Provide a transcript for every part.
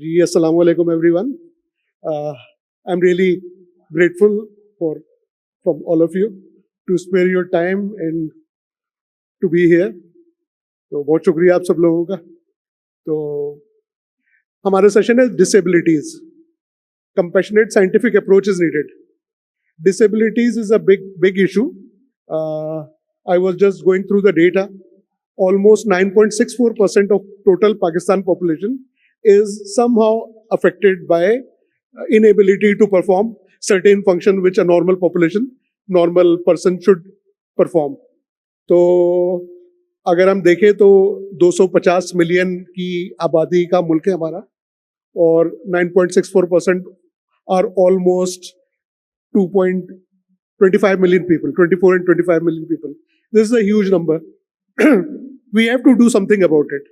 Ji, Assalamu alaikum everyone. I'm really grateful for from all of you to spare your time and to be here. तो बहुत शुक्रिया आप सब लोगों का. तो हमारा सेशन है disabilities. Compassionate scientific approach is needed. Disabilities is a big issue. I was just going through the data. Almost 9.64% of total Pakistan population is somehow affected by inability to perform certain function which a normal person should perform. तो अगर हम देखें तो 250 million की आबादी का मुल्क है हमारा और 9.64% are almost 2.25 million people, 24 and 25 million people. This is a huge number. We have to do something about it.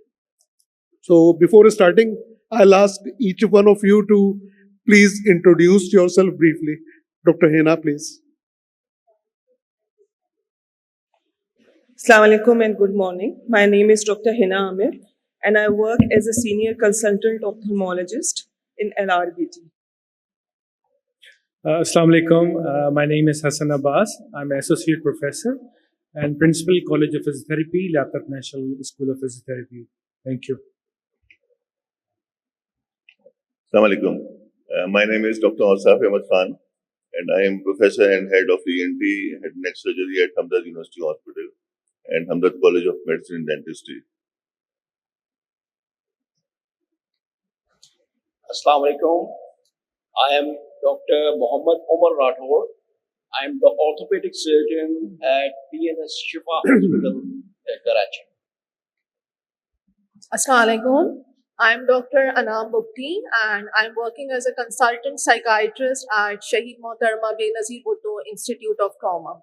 So before starting, I'll ask each one of you to please introduce yourself briefly. Dr. Hena, please. Assalamu alaikum and good morning. My name is Dr. Hina Amir and I work as a senior consultant ophthalmologist in LRBT. Assalamu alaikum. My name is Hassan Abbas. I'm an associate professor and principal College of Physiotherapy, Liaquat National School of Physiotherapy. Thank you. Assalamu alaikum. My name is Dr. Asaf Ahmed Khan and I am professor and head of ENT head and neck surgery at Hamdard University Hospital and Hamdard College of Medicine and Dentistry. Assalamu alaikum. I am Dr. Mohammad Omar Rathore. I am the orthopedic surgeon at PNS Shifa Hospital at Karachi. Assalamu alaikum. I'm Dr. Anam Bukti and I'm working as a consultant psychiatrist at Shaheed Mohtarma Benazir Bhutto Institute of Trauma.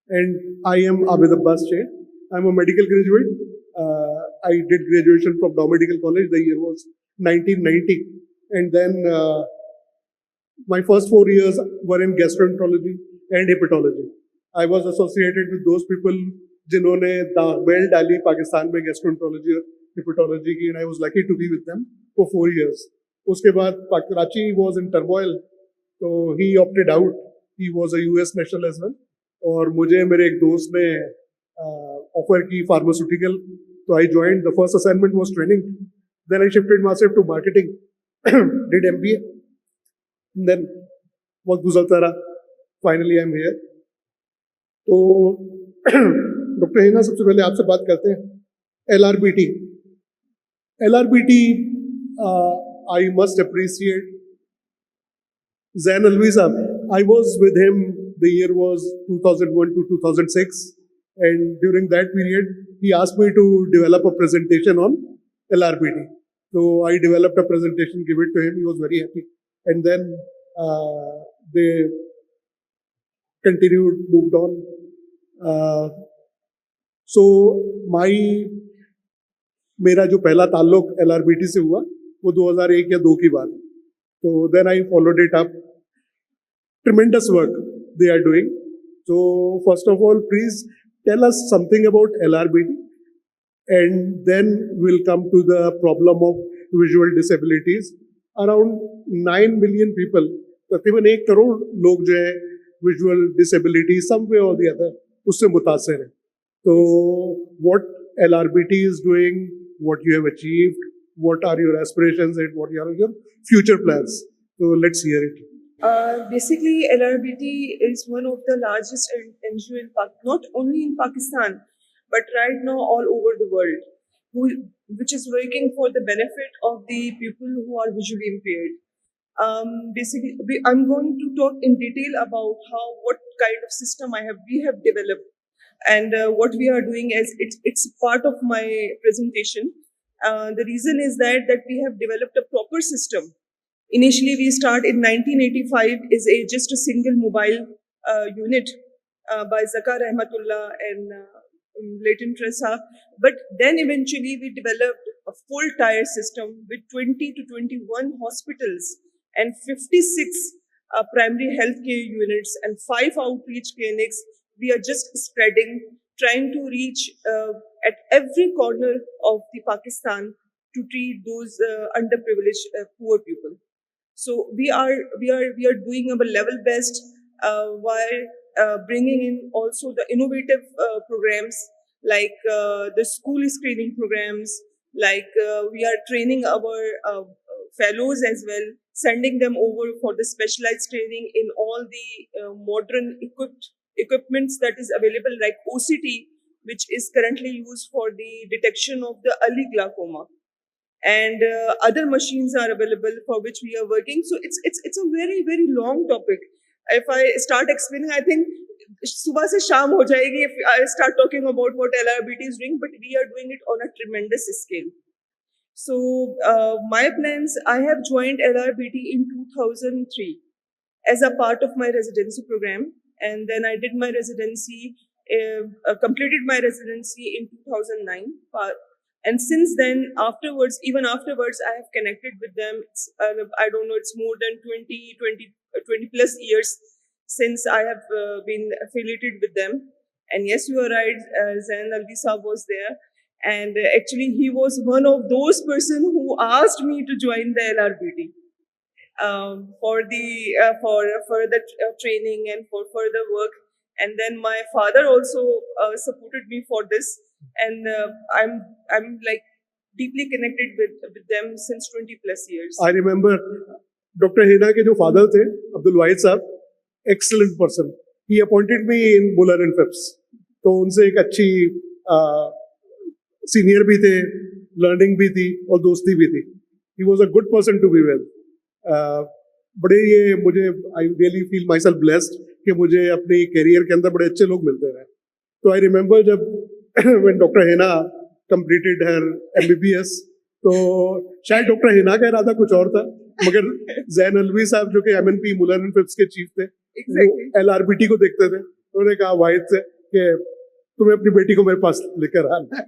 And I am Abid Abbas Sheikh. I'm a medical graduate. I did graduation from Dow Medical College. The year was 1990. And then my first 4 years were in gastroenterology and hepatology. I was associated with those people जिन्होंने bell डाली पाकिस्तान में gastroenterology और hepatology की, and I was lucky to be with them for 4 years. उसके बाद Karachi was in turmoil, so he opted out. He was a US national as well. और मुझे मेरे एक दोस्त ने ऑफर की फार्मास्यूटिकल, तो I joined. The first assignment was training, then I shifted myself to marketing, did MBA, then वक्त गुजरता रहा, फाइनली आई एम हियर. तो डॉक्टर हिना, सबसे पहले आपसे बात करते हैं. LRBT I must appreciate Zain Alvi साहब. I was with him. The year was 2001 to 2006, and during that period, he asked me to develop a presentation on LRBT. So I developed a presentation, gave it to him. He was very happy, and then they continued, moved on. So मेरा जो पहला ताल्लुक LRBT से हुआ वो 2001 या 2 की बात है. So then I followed it up. Tremendous work they are doing. So first of all, please tell us something about LRBT, and then we'll come to the problem of visual disabilities. Around 9 million people, तकरीबन 1 करोड़ लोग जो है visual disability some way or the other उससे मुतासिर है. So what LRBT is doing, what you have achieved, what are your aspirations, and what are your future plans? So let's hear it. Basically, LRBT is one of the largest NGO not only in Pakistan, but right now all over the world, which is working for the benefit of the people who are visually impaired. Basically, I'm going to talk in detail about what kind of system we have developed, and what we are doing as it's part of my presentation. The reason is that we have developed a proper system. Initially, we start in 1985 is just a single mobile unit by Zakar Rahmatullah and Leighton Tressa. But then eventually we developed a full tier system with 20 to 21 hospitals and 56 primary healthcare units and 5 outreach clinics. We are just spreading, trying to reach at every corner of the Pakistan to treat those underprivileged poor people. So we are doing our level best while bringing in also the innovative programs like the school screening programs, like we are training our fellows as well, sending them over for the specialized training in all the modern equipments that is available, like OCT, which is currently used for the detection of the early glaucoma, and other machines are available for which we are working. So it's a very long topic. If I start explaining, I think सुबह से शाम हो जाएगी if I start talking about what LRBT is doing, but we are doing it on a tremendous scale. So my plans, I have joined LRBT in 2003 as a part of my residency program, and then I did my residency, completed my residency in 2009. And since then, even afterwards, I have connected with them. I don't know, it's more than 20 plus years since I have been affiliated with them. And yes, you are right, Zain Alvi Saab was there. And actually, he was one of those person who asked me to join the LRBT for further training and for further work. And then my father also supported me for this, and I'm like deeply connected with them since 20 plus years. I remember Dr. Hena के जो father थे, Abdul Wahid साहब, excellent person. He appointed me in Muller and Phipps. तो उनसे एक अच्छी senior भी थे, learning भी थी और दोस्ती भी थी. He was a good person to be with. बड़े ये मुझे I really feel myself blessed कि मुझे अपनी career के अंदर बड़े अच्छे लोग मिलते रहे. तो I remember जब when Dr. Hena completed her MBBS, तो शायद डॉक्टर हिना का इरादा कुछ और था, मगर जैन अलवी साहब जो कि MNP मुलर एंड फिप्स के चीफ थे, Exactly. LRBT को देखते थे, उन्होंने कहा वाहिद से कि तुम्हें अपनी बेटी को मेरे पास लेकर आना है.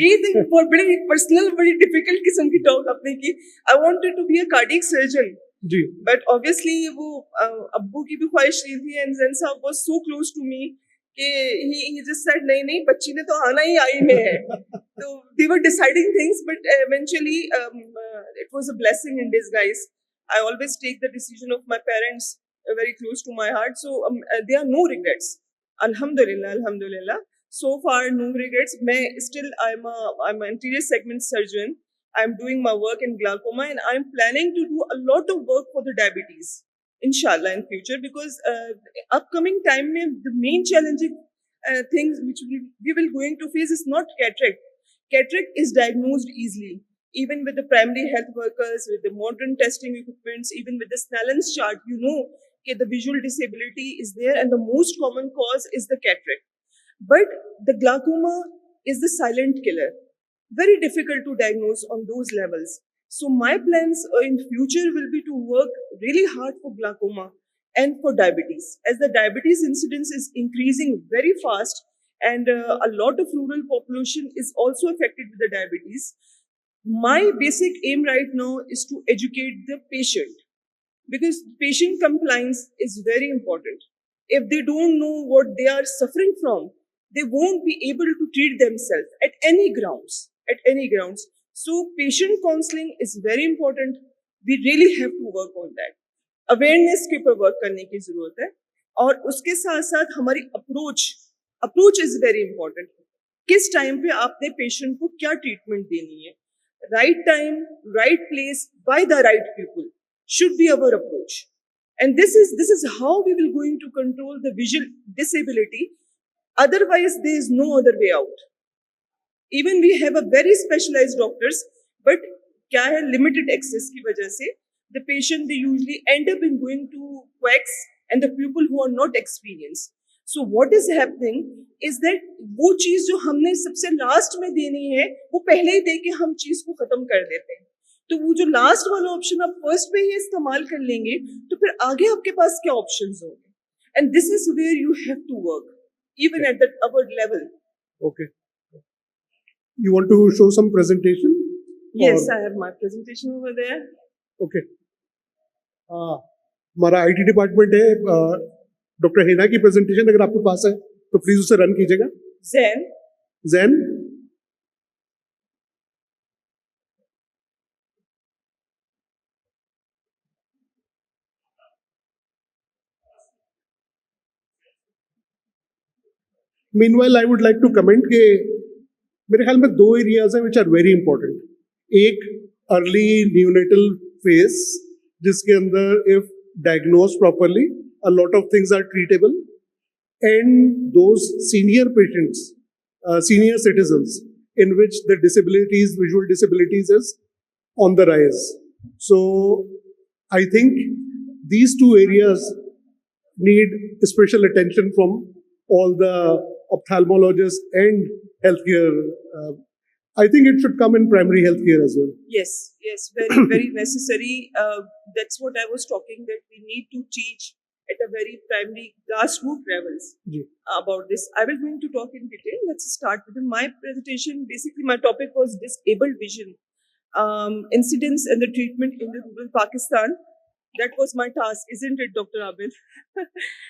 ये think बहुत बड़ी पर्सनल बड़ी डिफिकल्ट किस्म की टॉक आपने की. I wanted to be a cardiac surgeon, ji. but obviously वो अब्बू की भी ख्वाहिश नहीं थी, and Zain साहब was so close to me कि he just said नहीं बच्ची ने तो आना ही आई में है. So they were deciding things, but eventually it was a blessing in disguise. I always take the decision of my parents very close to my heart, so there are no regrets. Alhamdulillah. So far, no regrets. I'm an anterior segment surgeon. I'm doing my work in glaucoma, and I'm planning to do a lot of work for the diabetes, inshallah, in future, because upcoming time mein, the main challenging things which we will going to face is not cataract. Cataract is diagnosed easily, even with the primary health workers, with the modern testing equipments, even with the Snellen's chart. You know that the visual disability is there, and the most common cause is the cataract. But the glaucoma is the silent killer. Very difficult to diagnose on those levels. So my plans in future will be to work really hard for glaucoma and for diabetes, as the diabetes incidence is increasing very fast, and a lot of rural population is also affected with the diabetes. My basic aim right now is to educate the patient, because patient compliance is very important. If they don't know what they are suffering from, they won't be able to treat themselves at any grounds. So patient counseling is very important. We really have to work on that. Awareness के ऊपर work करने की जरूरत है, और उसके साथ साथ हमारी approach is very important. किस time पे आपने patient को क्या treatment देनी है? Right time, right place, by the right people should be our approach. And this is how we will going to control the visual disability. Otherwise, there is no other way out. Even we have a very specialized doctors, but क्या है limited access की वजह से the patient, they usually end up in going to quacks and the people who are not experienced. So what is happening is that वो चीज जो हमने सबसे लास्ट में देनी है, वो पहले ही दे के हम चीज को खत्म कर देते हैं. तो वो जो लास्ट वाला ऑप्शन आप फर्स्ट में ही इस्तेमाल कर लेंगे, तो फिर आगे आपके पास क्या ऑप्शंस होंगे? And this is where you have to work, even at our level. Okay. You want to show some presentation? Yes, Or- I have my presentation over there. Okay. हमारा IT डिपार्टमेंट है. Doctor हेना की presentation अगर आपके पास है तो please उसे run कीजिएगा. Then Zen, Meanwhile, I would like to comment कि मेरे ख्याल में दो areas हैं which are very important. एक early neonatal phase जिसके अंदर if diagnosed properly, a lot of things are treatable, and those senior patients, senior citizens, in which the disabilities, visual disabilities, is on the rise. So I think these two areas need special attention from all the ophthalmologists and healthcare. I think it should come in primary healthcare as well. Yes, yes, very, very necessary. That's what I was talking, that we need to teach at a very primary grassroots levels Ji. about this. I will going to talk in detail. Let's start with my presentation. Basically, my topic was disabled vision, incidence and the treatment in the rural Pakistan. That was my task, isn't it, Dr. Abid?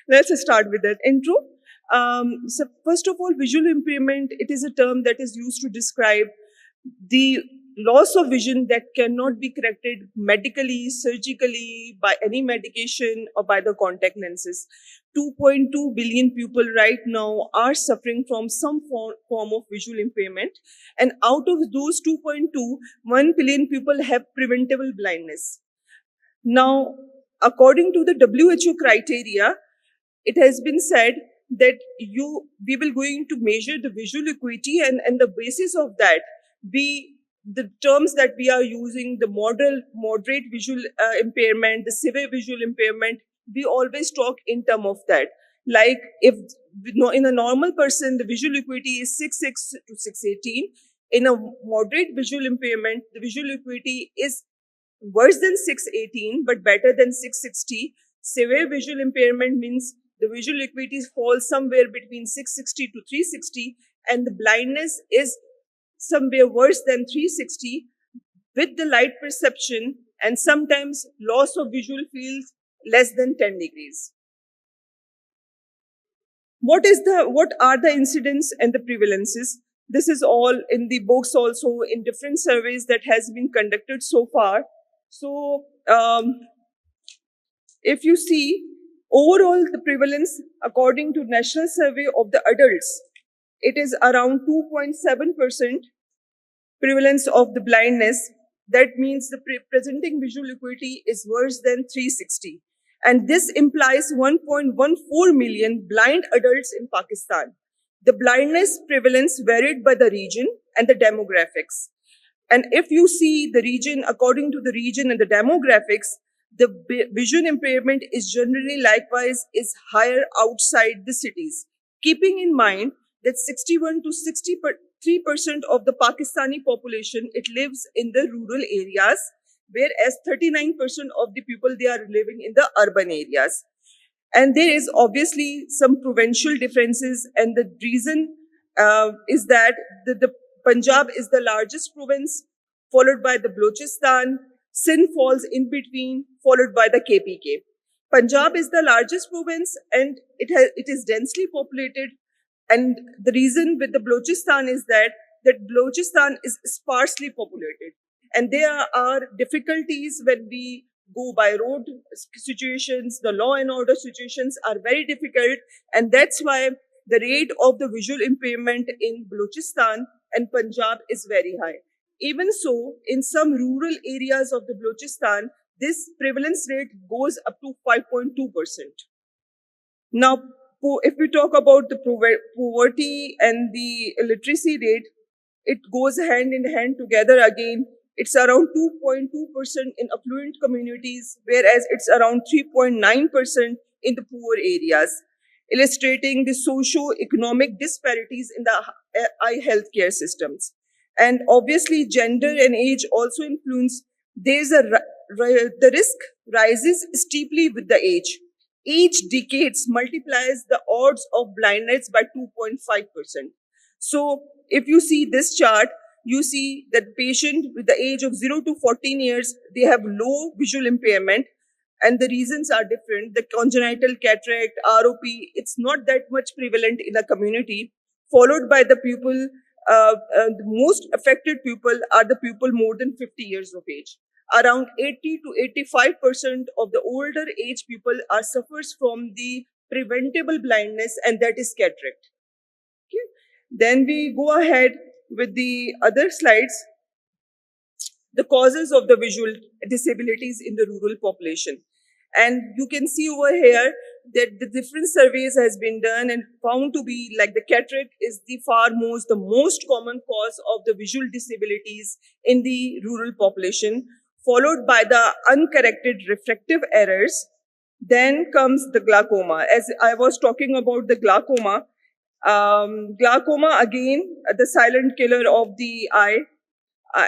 Let's start with that intro. So first of all, visual impairment, it is a term that is used to describe the loss of vision that cannot be corrected medically, surgically, by any medication or by the contact lenses. 2.2 billion people right now are suffering from some form of visual impairment. And out of those 2.2, 1 billion people have preventable blindness. Now, according to the WHO criteria, it has been said that we will going to measure the visual acuity, and the basis of that be the terms that we are using, the moderate visual impairment, the severe visual impairment. We always talk in terms of that. Like if in a normal person, the visual acuity is 6.6 to 6.18. In a moderate visual impairment, the visual acuity is worse than 6.18 but better than 6.60. Severe visual impairment means the visual acuity falls somewhere between 6.60 to 3.60, and the blindness is somewhere worse than 3.60 with the light perception, and sometimes loss of visual field less than 10 degrees. What are the incidence and the prevalences? This is all in the books, also in different surveys that has been conducted so far. So if you see overall the prevalence according to National Survey of the Adults, it is around 2.7% prevalence of the blindness. That means the presenting visual acuity is worse than 3.60. And this implies 1.14 million blind adults in Pakistan. The blindness prevalence varied by the region and the demographics. And if you see the region, according to the region and the demographics, the vision impairment is generally likewise is higher outside the cities. Keeping in mind that 61 to 63% of the Pakistani population, it lives in the rural areas, whereas 39% of the people, they are living in the urban areas. And there is obviously some provincial differences, and the reason is that the Punjab is the largest province, followed by the Balochistan. Sindh falls in between, followed by the KPK. Punjab is the largest province, and it is densely populated. And the reason with the Balochistan is that Balochistan is sparsely populated. And there are difficulties when we go by road situations. The law and order situations are very difficult. And that's why the rate of the visual impairment in Balochistan and Punjab is very high. Even so, in some rural areas of the Balochistan, this prevalence rate goes up to 5.2%. Now, if we talk about the poverty and the illiteracy rate, it goes hand in hand together again. It's around 2.2% in affluent communities, whereas it's around 3.9% in the poor areas, illustrating the socio-economic disparities in the eye healthcare systems. And obviously, gender and age also influence. The risk rises steeply with the age. Each decade multiplies the odds of blindness by 2.5%. So if you see this chart, you see that patient with the age of 0 to 14 years, they have low visual impairment, and the reasons are different. The congenital cataract, ROP, it's not that much prevalent in the community, followed by the people. The most affected people are the people more than 50 years of age. Around 80 to 85% of the older age people suffers from the preventable blindness, and that is cataract. Then we go ahead with the other slides, the causes of the visual disabilities in the rural population. And you can see over here that the different surveys has been done and found to be like the cataract is the most common cause of the visual disabilities in the rural population, followed by the uncorrected refractive errors. Then comes the glaucoma. As I was talking about the glaucoma, glaucoma again, the silent killer of the eye,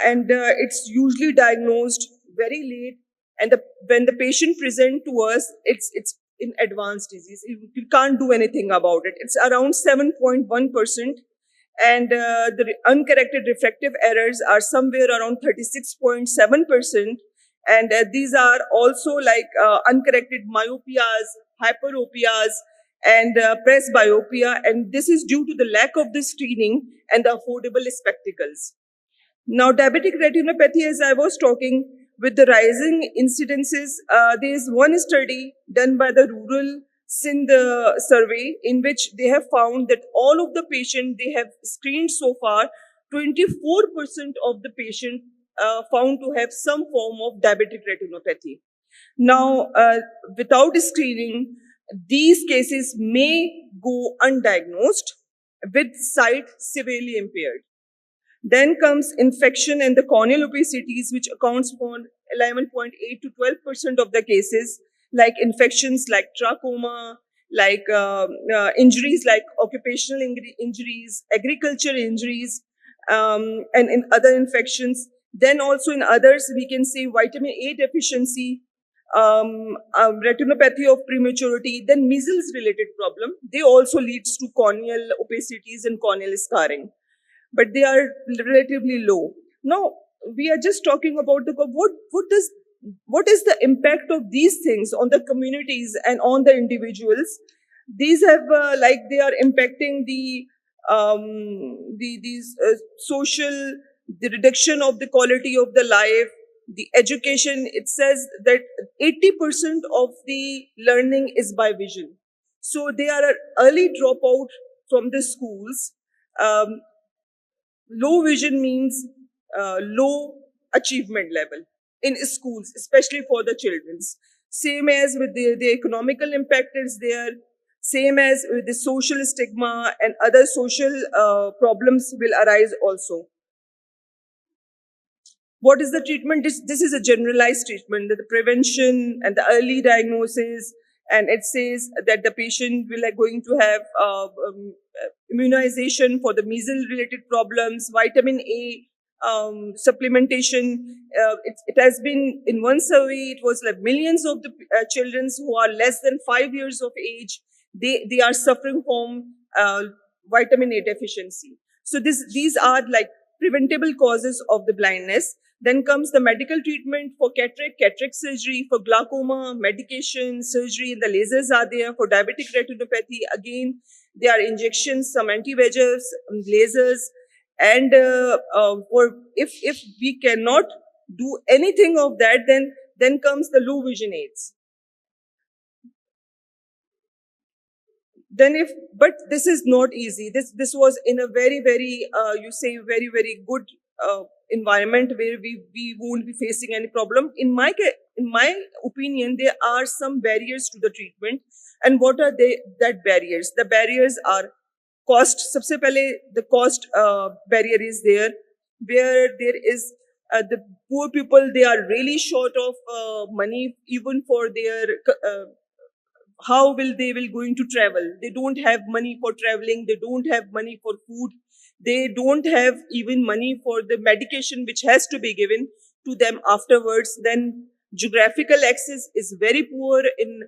and it's usually diagnosed very late. And when the patient present to us, it's in advanced disease. You can't do anything about it. It's around 7.1%, and the uncorrected refractive errors are somewhere around 36.7%. And these are also like uncorrected myopias, hyperopias, and presbyopia. And this is due to the lack of the screening and the affordable spectacles. Now, diabetic retinopathy, as I was talking, with the rising incidences, there is one study done by the Rural Sindh survey in which they have found that all of the patients they have screened so far, 24% of the patient found to have some form of diabetic retinopathy. Now, without screening, these cases may go undiagnosed with sight severely impaired. Then comes infection and the corneal opacities, which accounts for 11.8 to 12% of the cases, like infections like trachoma, like injuries like occupational injuries, agriculture injuries, and in other infections. Then also in others, we can say vitamin A deficiency, retinopathy of prematurity, then measles related problem. They also leads to corneal opacities and corneal scarring, but they are relatively low. Now, we are just talking about what is the impact of these things on the communities and on the individuals. These have they are impacting the social, the reduction of the quality of the life, the education. It says that 80% of the learning is by vision. So they are an early dropout from the schools. Low vision means low achievement level in schools, especially for the children. Same as with the economical impact is there. Same as with the social stigma and other social problems will arise also. What is the treatment? This is a generalized treatment, the prevention and the early diagnosis. And it says that the patient will going to have immunization for the measles-related problems, vitamin A supplementation. It has been in one survey. It was like millions of the children who are less than 5 years of age. They are suffering from vitamin A deficiency. So these are like preventable causes of the blindness. Then comes the medical treatment for cataract surgery, for glaucoma, medication, surgery, and the lasers are there. For diabetic retinopathy, again, there are injections, some anti-VEGFs, lasers, and for if we cannot do anything of that, then comes the low vision aids. But this is not easy. This was in a very, very very, very good environment where we won't be facing any problem. In my opinion, there are some barriers to the treatment. And what are that barriers? The barriers are cost. Sabse pehle, the cost barrier is there, where there is the poor people, they are really short of money even for their how will they going to travel? They don't have money for traveling. They don't have money for food. They don't have even money for the medication which has to be given to them afterwards. Then geographical access is very poor in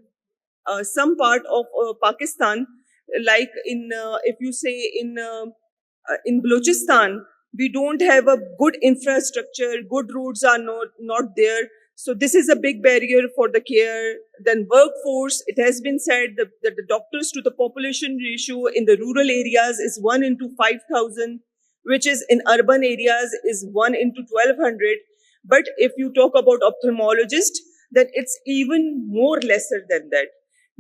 some part of Pakistan, like in if you say in Balochistan, we don't have a good infrastructure. Good roads are not there. So this is a big barrier for the care. Then workforce, it has been said that the doctors to the population ratio in the rural areas is 1 into 5,000, which is in urban areas is 1 into 1,200. But if you talk about ophthalmologists, then it's even more lesser than that.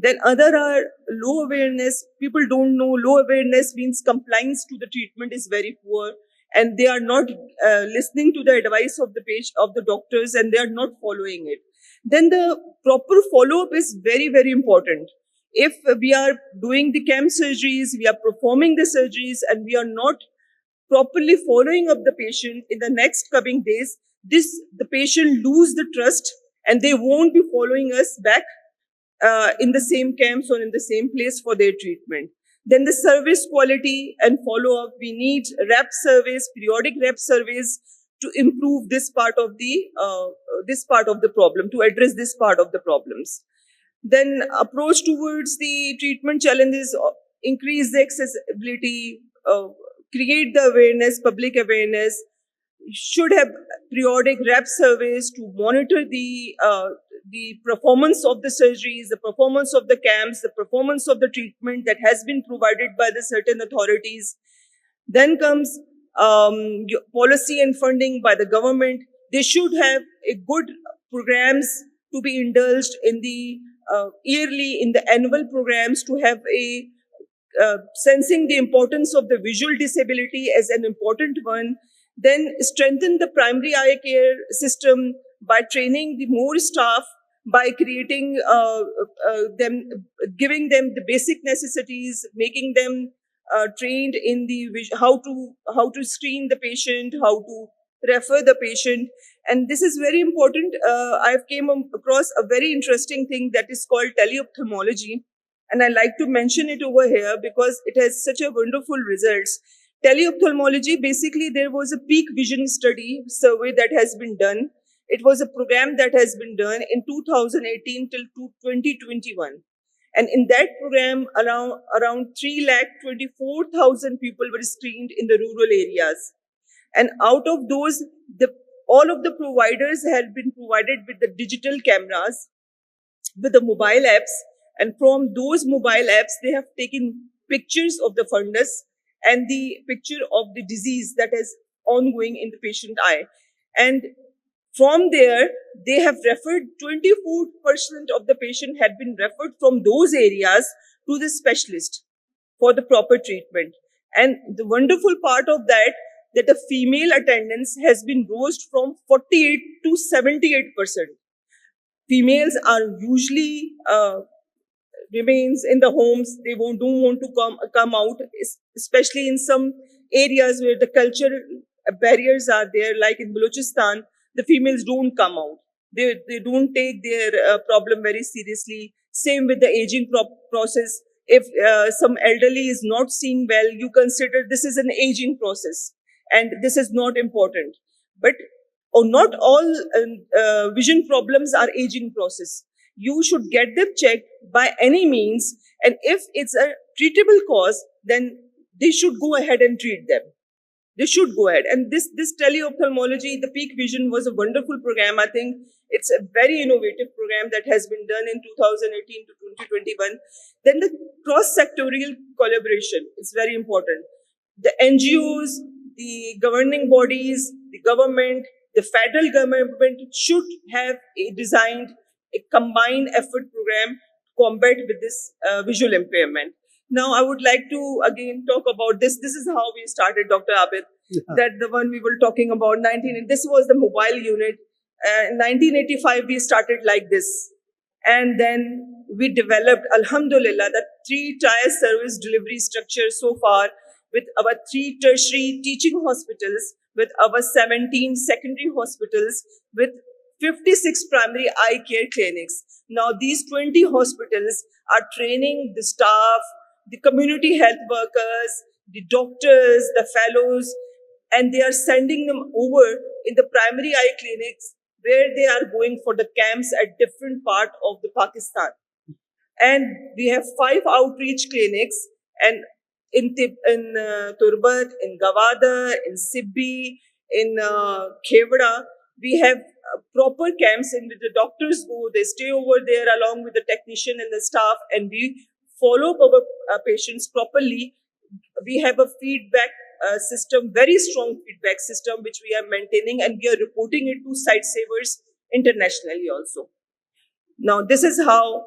Then other are low awareness. People don't know low awareness means compliance to the treatment is very poor, and they are not listening to the advice of the patient, of the doctors, and they are not following it. Then the proper follow-up is very, very important. If we are doing the CAM surgeries, we are performing the surgeries, and we are not properly following up the patient in the next coming days, the patient lose the trust, and they won't be following us back in the same camps or in the same place for their treatment. Then the service quality and follow-up, we need rep surveys, periodic rep surveys to improve this part of the problem, to address this part of the problems. Then approach towards the treatment challenges, increase the accessibility, create the awareness, public awareness, should have periodic rep surveys to monitor the performance of the surgeries, the performance of the camps, the performance of the treatment that has been provided by the certain authorities. Then comes policy and funding by the government. They should have a good programs to be indulged in the yearly, in the annual programs, to have a sensing the importance of the visual disability as an important one. Then strengthen the primary eye care system by training the more staff, by creating them, giving them the basic necessities, making them trained in the how to screen the patient, how to refer the patient. And this is very important. I've came across a very interesting thing that is called teleophthalmology, and I like to mention it over here because it has such a wonderful results. Teleophthalmology, basically there was a peak vision study survey that has been done. It was a program that has been done in 2018 till 2021. And in that program, around 3,24,000 people were screened in the rural areas. And out of those, all of the providers had been provided with the digital cameras, with the mobile apps. And from those mobile apps, they have taken pictures of the fundus and the picture of the disease that is ongoing in the patient eye. And from there, they have referred 24% of the patient had been referred from those areas to the specialist for the proper treatment. And the wonderful part of that the female attendance has been rose from 48 to 78%. Females are usually remains in the homes. They don't want to come out, especially in some areas where the cultural barriers are there, like in Balochistan. The females don't come out. They don't take their problem very seriously. Same with the aging process. If some elderly is not seeing well, you consider this is an aging process, and this is not important. But not all vision problems are aging process. You should get them checked by any means, and if it's a treatable cause, then they should go ahead and treat them. They should go ahead. And this teleophthalmology, the Peak Vision, was a wonderful program. I think it's a very innovative program that has been done in 2018 to 2021. Then the cross-sectorial collaboration is very important. The NGOs, the governing bodies, the government, the federal government should have designed a combined effort program to combat with this visual impairment. Now, I would like to again talk about this. This is how we started, Dr. Abid. Yeah. That the one we were talking about, this was the mobile unit. In 1985, we started like this. And then we developed, Alhamdulillah, the 3-tier service delivery structure so far, with our 3 tertiary teaching hospitals, with our 17 secondary hospitals, with 56 primary eye care clinics. Now, these 20 hospitals are training the staff, the community health workers, the doctors, the fellows, and they are sending them over in the primary eye clinics where they are going for the camps at different parts of the Pakistan. And we have 5 outreach clinics, and in Turbat, in Gawada, in Sibbi, in Khevda, we have proper camps in which the doctors go, they stay over there along with the technician and the staff, and we follow up our patients properly. We have a feedback system, very strong feedback system, which we are maintaining, and we are reporting it to Sight Savers internationally also. Now, this is how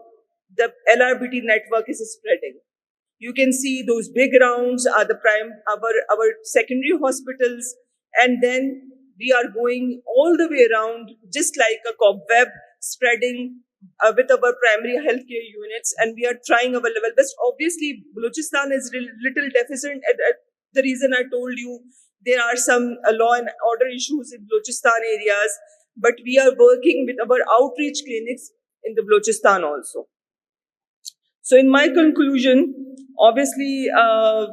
the LRBT network is spreading. You can see those big rounds are our secondary hospitals, and then we are going all the way around, just like a cobweb, spreading with our primary healthcare units, and we are trying our level best. Obviously, Balochistan is little deficient. The reason I told you, there are some law and order issues in Balochistan areas, but we are working with our outreach clinics in the Balochistan also. So, in my conclusion, obviously, all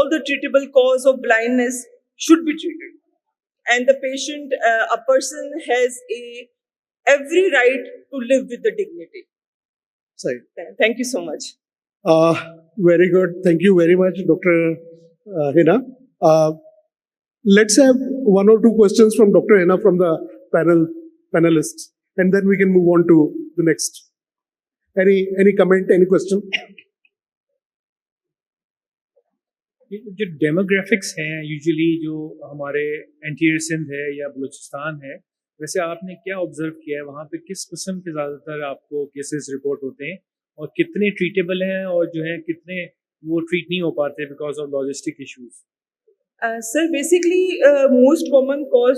the treatable cause of blindness should be treated, and the patient, a person has every right to live with the dignity. Sorry. Thank you so much. Very good. Thank you very much, Dr. Hina. Let's have one or two questions from Dr. Hina from the panelists, and then we can move on to the next. Any comment, any question? जो demographics हैं usually जो हमारे anterior Sindh है या बलूचिस्तान है, वैसे आपने क्या ऑब्जर्व किया है वहाँ पे किस किस्म के ज़्यादातर आपको केसेस रिपोर्ट होते हैं और कितने ट्रीटेबल हैं और जो है कितने वो ट्रीट नहीं हो पाते because of logistic issues? Sir basically most common cause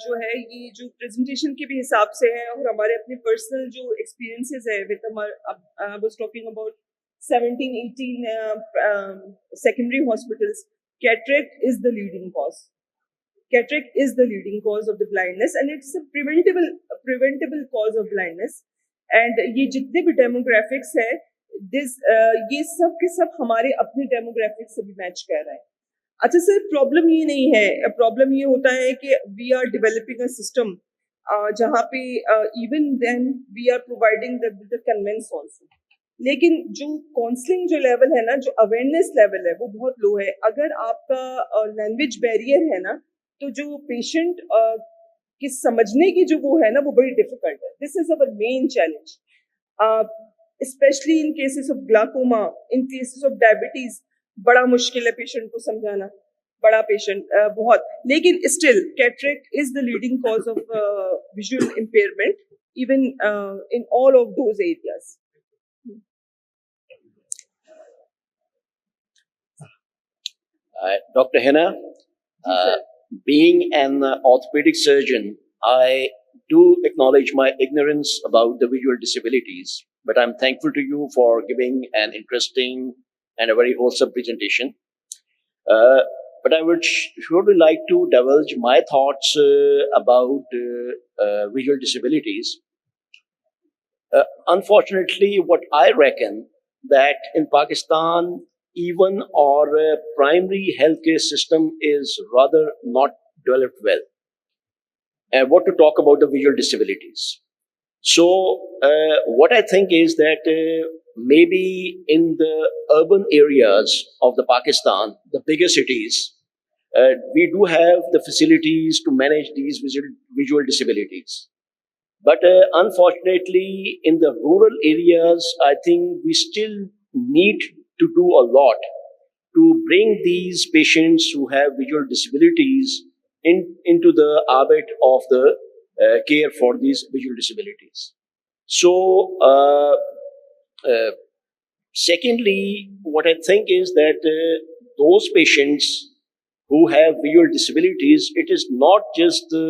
जो है ये जो प्रेजेंटेशन के भी हिसाब से है और हमारे अपने पर्सनल जो एक्सपीरियंसेस है with I was talking about 17-18 secondary hospitals. Cataract is the leading cause. Cataract is the leading cause of the blindness, and it's a preventable cause of blindness. And ये जितने भी demographics है, ये सब के सब हमारे अपने demographics से भी मैच कर रहे हैं. अच्छा सर, प्रॉब्लम ये नहीं है. प्रॉब्लम ये होता है कि we are developing a system जहाँ पे even then we are providing the conveyance also. लेकिन जो काउंसलिंग जो लेवल है ना, जो अवेयरनेस लेवल है, वो बहुत लो है. अगर आपका लैंग्वेज बैरियर है ना, तो जो पेशेंट की समझने की जो वो है ना, वो बड़ी डिफिकल्ट है. This is our main challenge, specially in cases of glaucoma, in cases of diabetes. बड़ा मुश्किल है पेशेंट को समझाना, बड़ा पेशेंट बहुत. लेकिन still cataract is the leading cause of visual impairment even in all of those areas. Dr. Hina, being an orthopedic surgeon, I do acknowledge my ignorance about the visual disabilities, but I'm thankful to you for giving an interesting and a very wholesome presentation. But I would surely like to divulge my thoughts about visual disabilities. Unfortunately, what I reckon that in Pakistan, even our primary healthcare system is rather not developed well. And what to talk about the visual disabilities. So, what I think is that maybe in the urban areas of the Pakistan, the bigger cities, we do have the facilities to manage these visual disabilities. But unfortunately, in the rural areas, I think we still need to do a lot to bring these patients who have visual disabilities into the ambit of the care for these visual disabilities. So, secondly, what I think is that those patients who have visual disabilities, it is not just the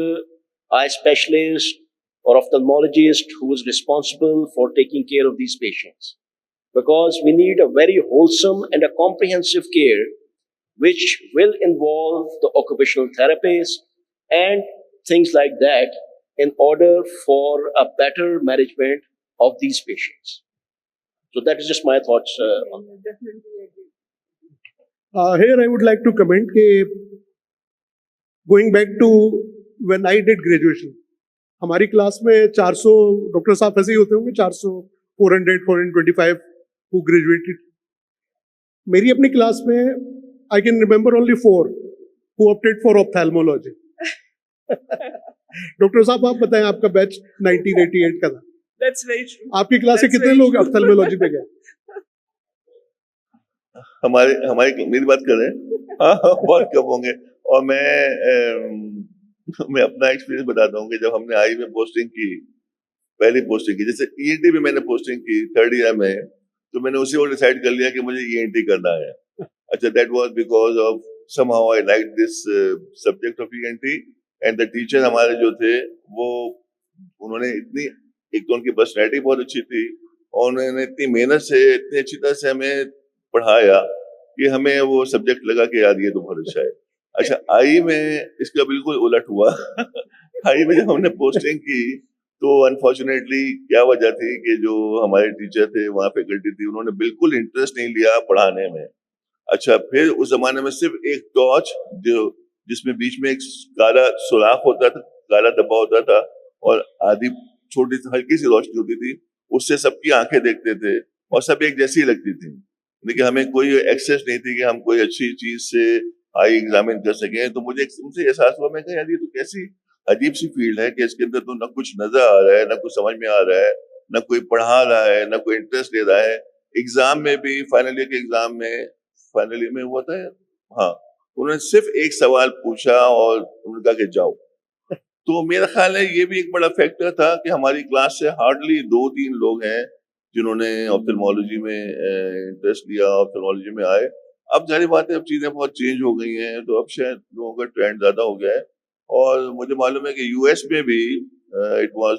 eye specialist or ophthalmologist who is responsible for taking care of these patients. Because we need a very wholesome and a comprehensive care which will involve the occupational therapist and things like that in order for a better management of these patients. So that is just my thoughts on that. Definitely agree. Here I would like to comment going back to when I did graduation, हमारी class में 400 doctor साहब ऐसे ही होते होंगे, 400, 400, 425 who graduated. मेरी अपनी class में I can remember only 4 who opted for ophthalmology. Doctor साहब आप बताएं, आपका बैच 1988 का था. That's very true. आपकी क्लास से कितने लोग ऑप्थेल्मोलॉजी पे गए? मेरी बात कर रहे हैं? हाँ, बहुत कम होंगे. और मैं अपना एक्सपीरियंस बताता हूँ कि जब हमने आई में पोस्टिंग की पहली पोस्टिंग की। जैसे ईएनटी में मैंने पोस्टिंग की 3rd ईयर में, तो मैंने उसी वक्त डिसाइड कर लिया कि मुझे ईएनटी करना है। अच्छा, that was because of somehow I liked this subject of ENT, and the teacher हमारे जो थे वो, उन्होंने इतनी, एक तो उनकी पर्सनैलिटी बहुत अच्छी थी और उन्होंने इतनी मेहनत से, इतनी अच्छी तरह से हमें पढ़ाया कि हमें वो सब्जेक्ट लगा कि यार ये तो बहुत अच्छा है। अच्छा, आई में इसका बिल्कुल उलट हुआ। आई में जब हमने पोस्टिंग की तो अनफॉर्चुनेटली क्या वजह थी कि जो हमारे टीचर थे, वहाँ फैकल्टी थी, उन्होंने बिल्कुल इंटरेस्ट नहीं लिया पढ़ाने में। अच्छा, फिर उस जमाने में सिर्फ एक टॉर्च जो, जिसमें बीच में एक काला सुराख होता था, काला डब्बा होता था और आधी छोटी सी हल्की सी रोशनी होती थी, उससे सबकी आंखें देखते थे और सब एक जैसी ही लगती थी। लेकिन हमें कोई एक्सेस नहीं थी कि हम कोई अच्छी चीज से आई एग्जामिन कर सकें। तो मुझे एकदम से एहसास हुआ, मैं कहा यार ये तो कैसी अजीब सी फील्ड है कि इसके अंदर तो ना कुछ नजर आ रहा है, ना कुछ समझ में आ रहा है, ना कोई पढ़ा रहा है, ना कोई इंटरेस्ट ले रहा है। एग्जाम में भी, फाइनल ईयर के एग्जाम में, फाइनल ईयर में हुआ था, हाँ, उन्होंने सिर्फ एक सवाल पूछा और उन्होंने कहा कि जाओ। तो मेरा ख्याल है ये भी एक बड़ा फैक्टर था कि हमारी क्लास से हार्डली 2-3 लोग हैं जिन्होंने ऑप्थेल्मोलॉजी में इंटरेस्ट लिया, ऑप्थेल्मोलॉजी में आए। अब जाहिर बात है, अब चीजें बहुत चेंज हो गई हैं, तो अब शायद लोगों का ट्रेंड ज्यादा हो गया है। और मुझे मालूम है कि यूएस में भी it was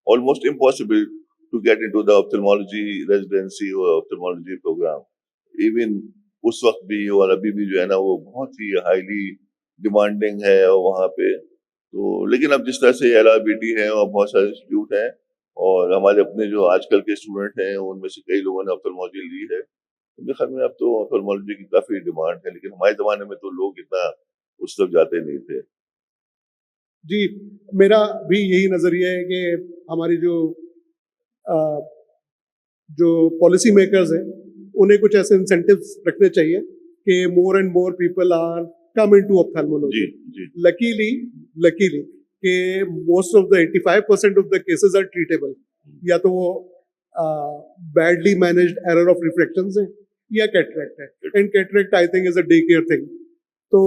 almost impossible to get into the ophthalmology residency और ऑप्थेल्मोलॉजी प्रोग्राम। इवन उस वक्त भी और अभी भी जो है ना, वो बहुत ही हाईली डिमांडिंग है वहाँ पे। तो लेकिन अब जिस तरह से LRBT है और बहुत सारे इंस्टीट्यूट हैं और हमारे अपने जो आजकल के स्टूडेंट हैं, उनमें से कई लोगों ने ऑप्थेल्मोलॉजी ली है। मेरे ख्याल में अब तो ऑप्थेल्मोलॉजी की काफी डिमांड है, लेकिन हमारे जमाने में तो लोग इतना उस तरफ जाते नहीं थे। जी, मेरा भी यही नजरिया है कि हमारी जो पॉलिसी मेकर्स हैं, उन्हें कुछ ऐसे इंसेंटिव्स रखने चाहिए कि more and more people are come into ophthalmology. जी। लकीली कि most of the 85% of the cases are treatable. या तो वो badly managed error of refractions हैं या कैटरेक्ट है, and cataract I think is a day care thing. तो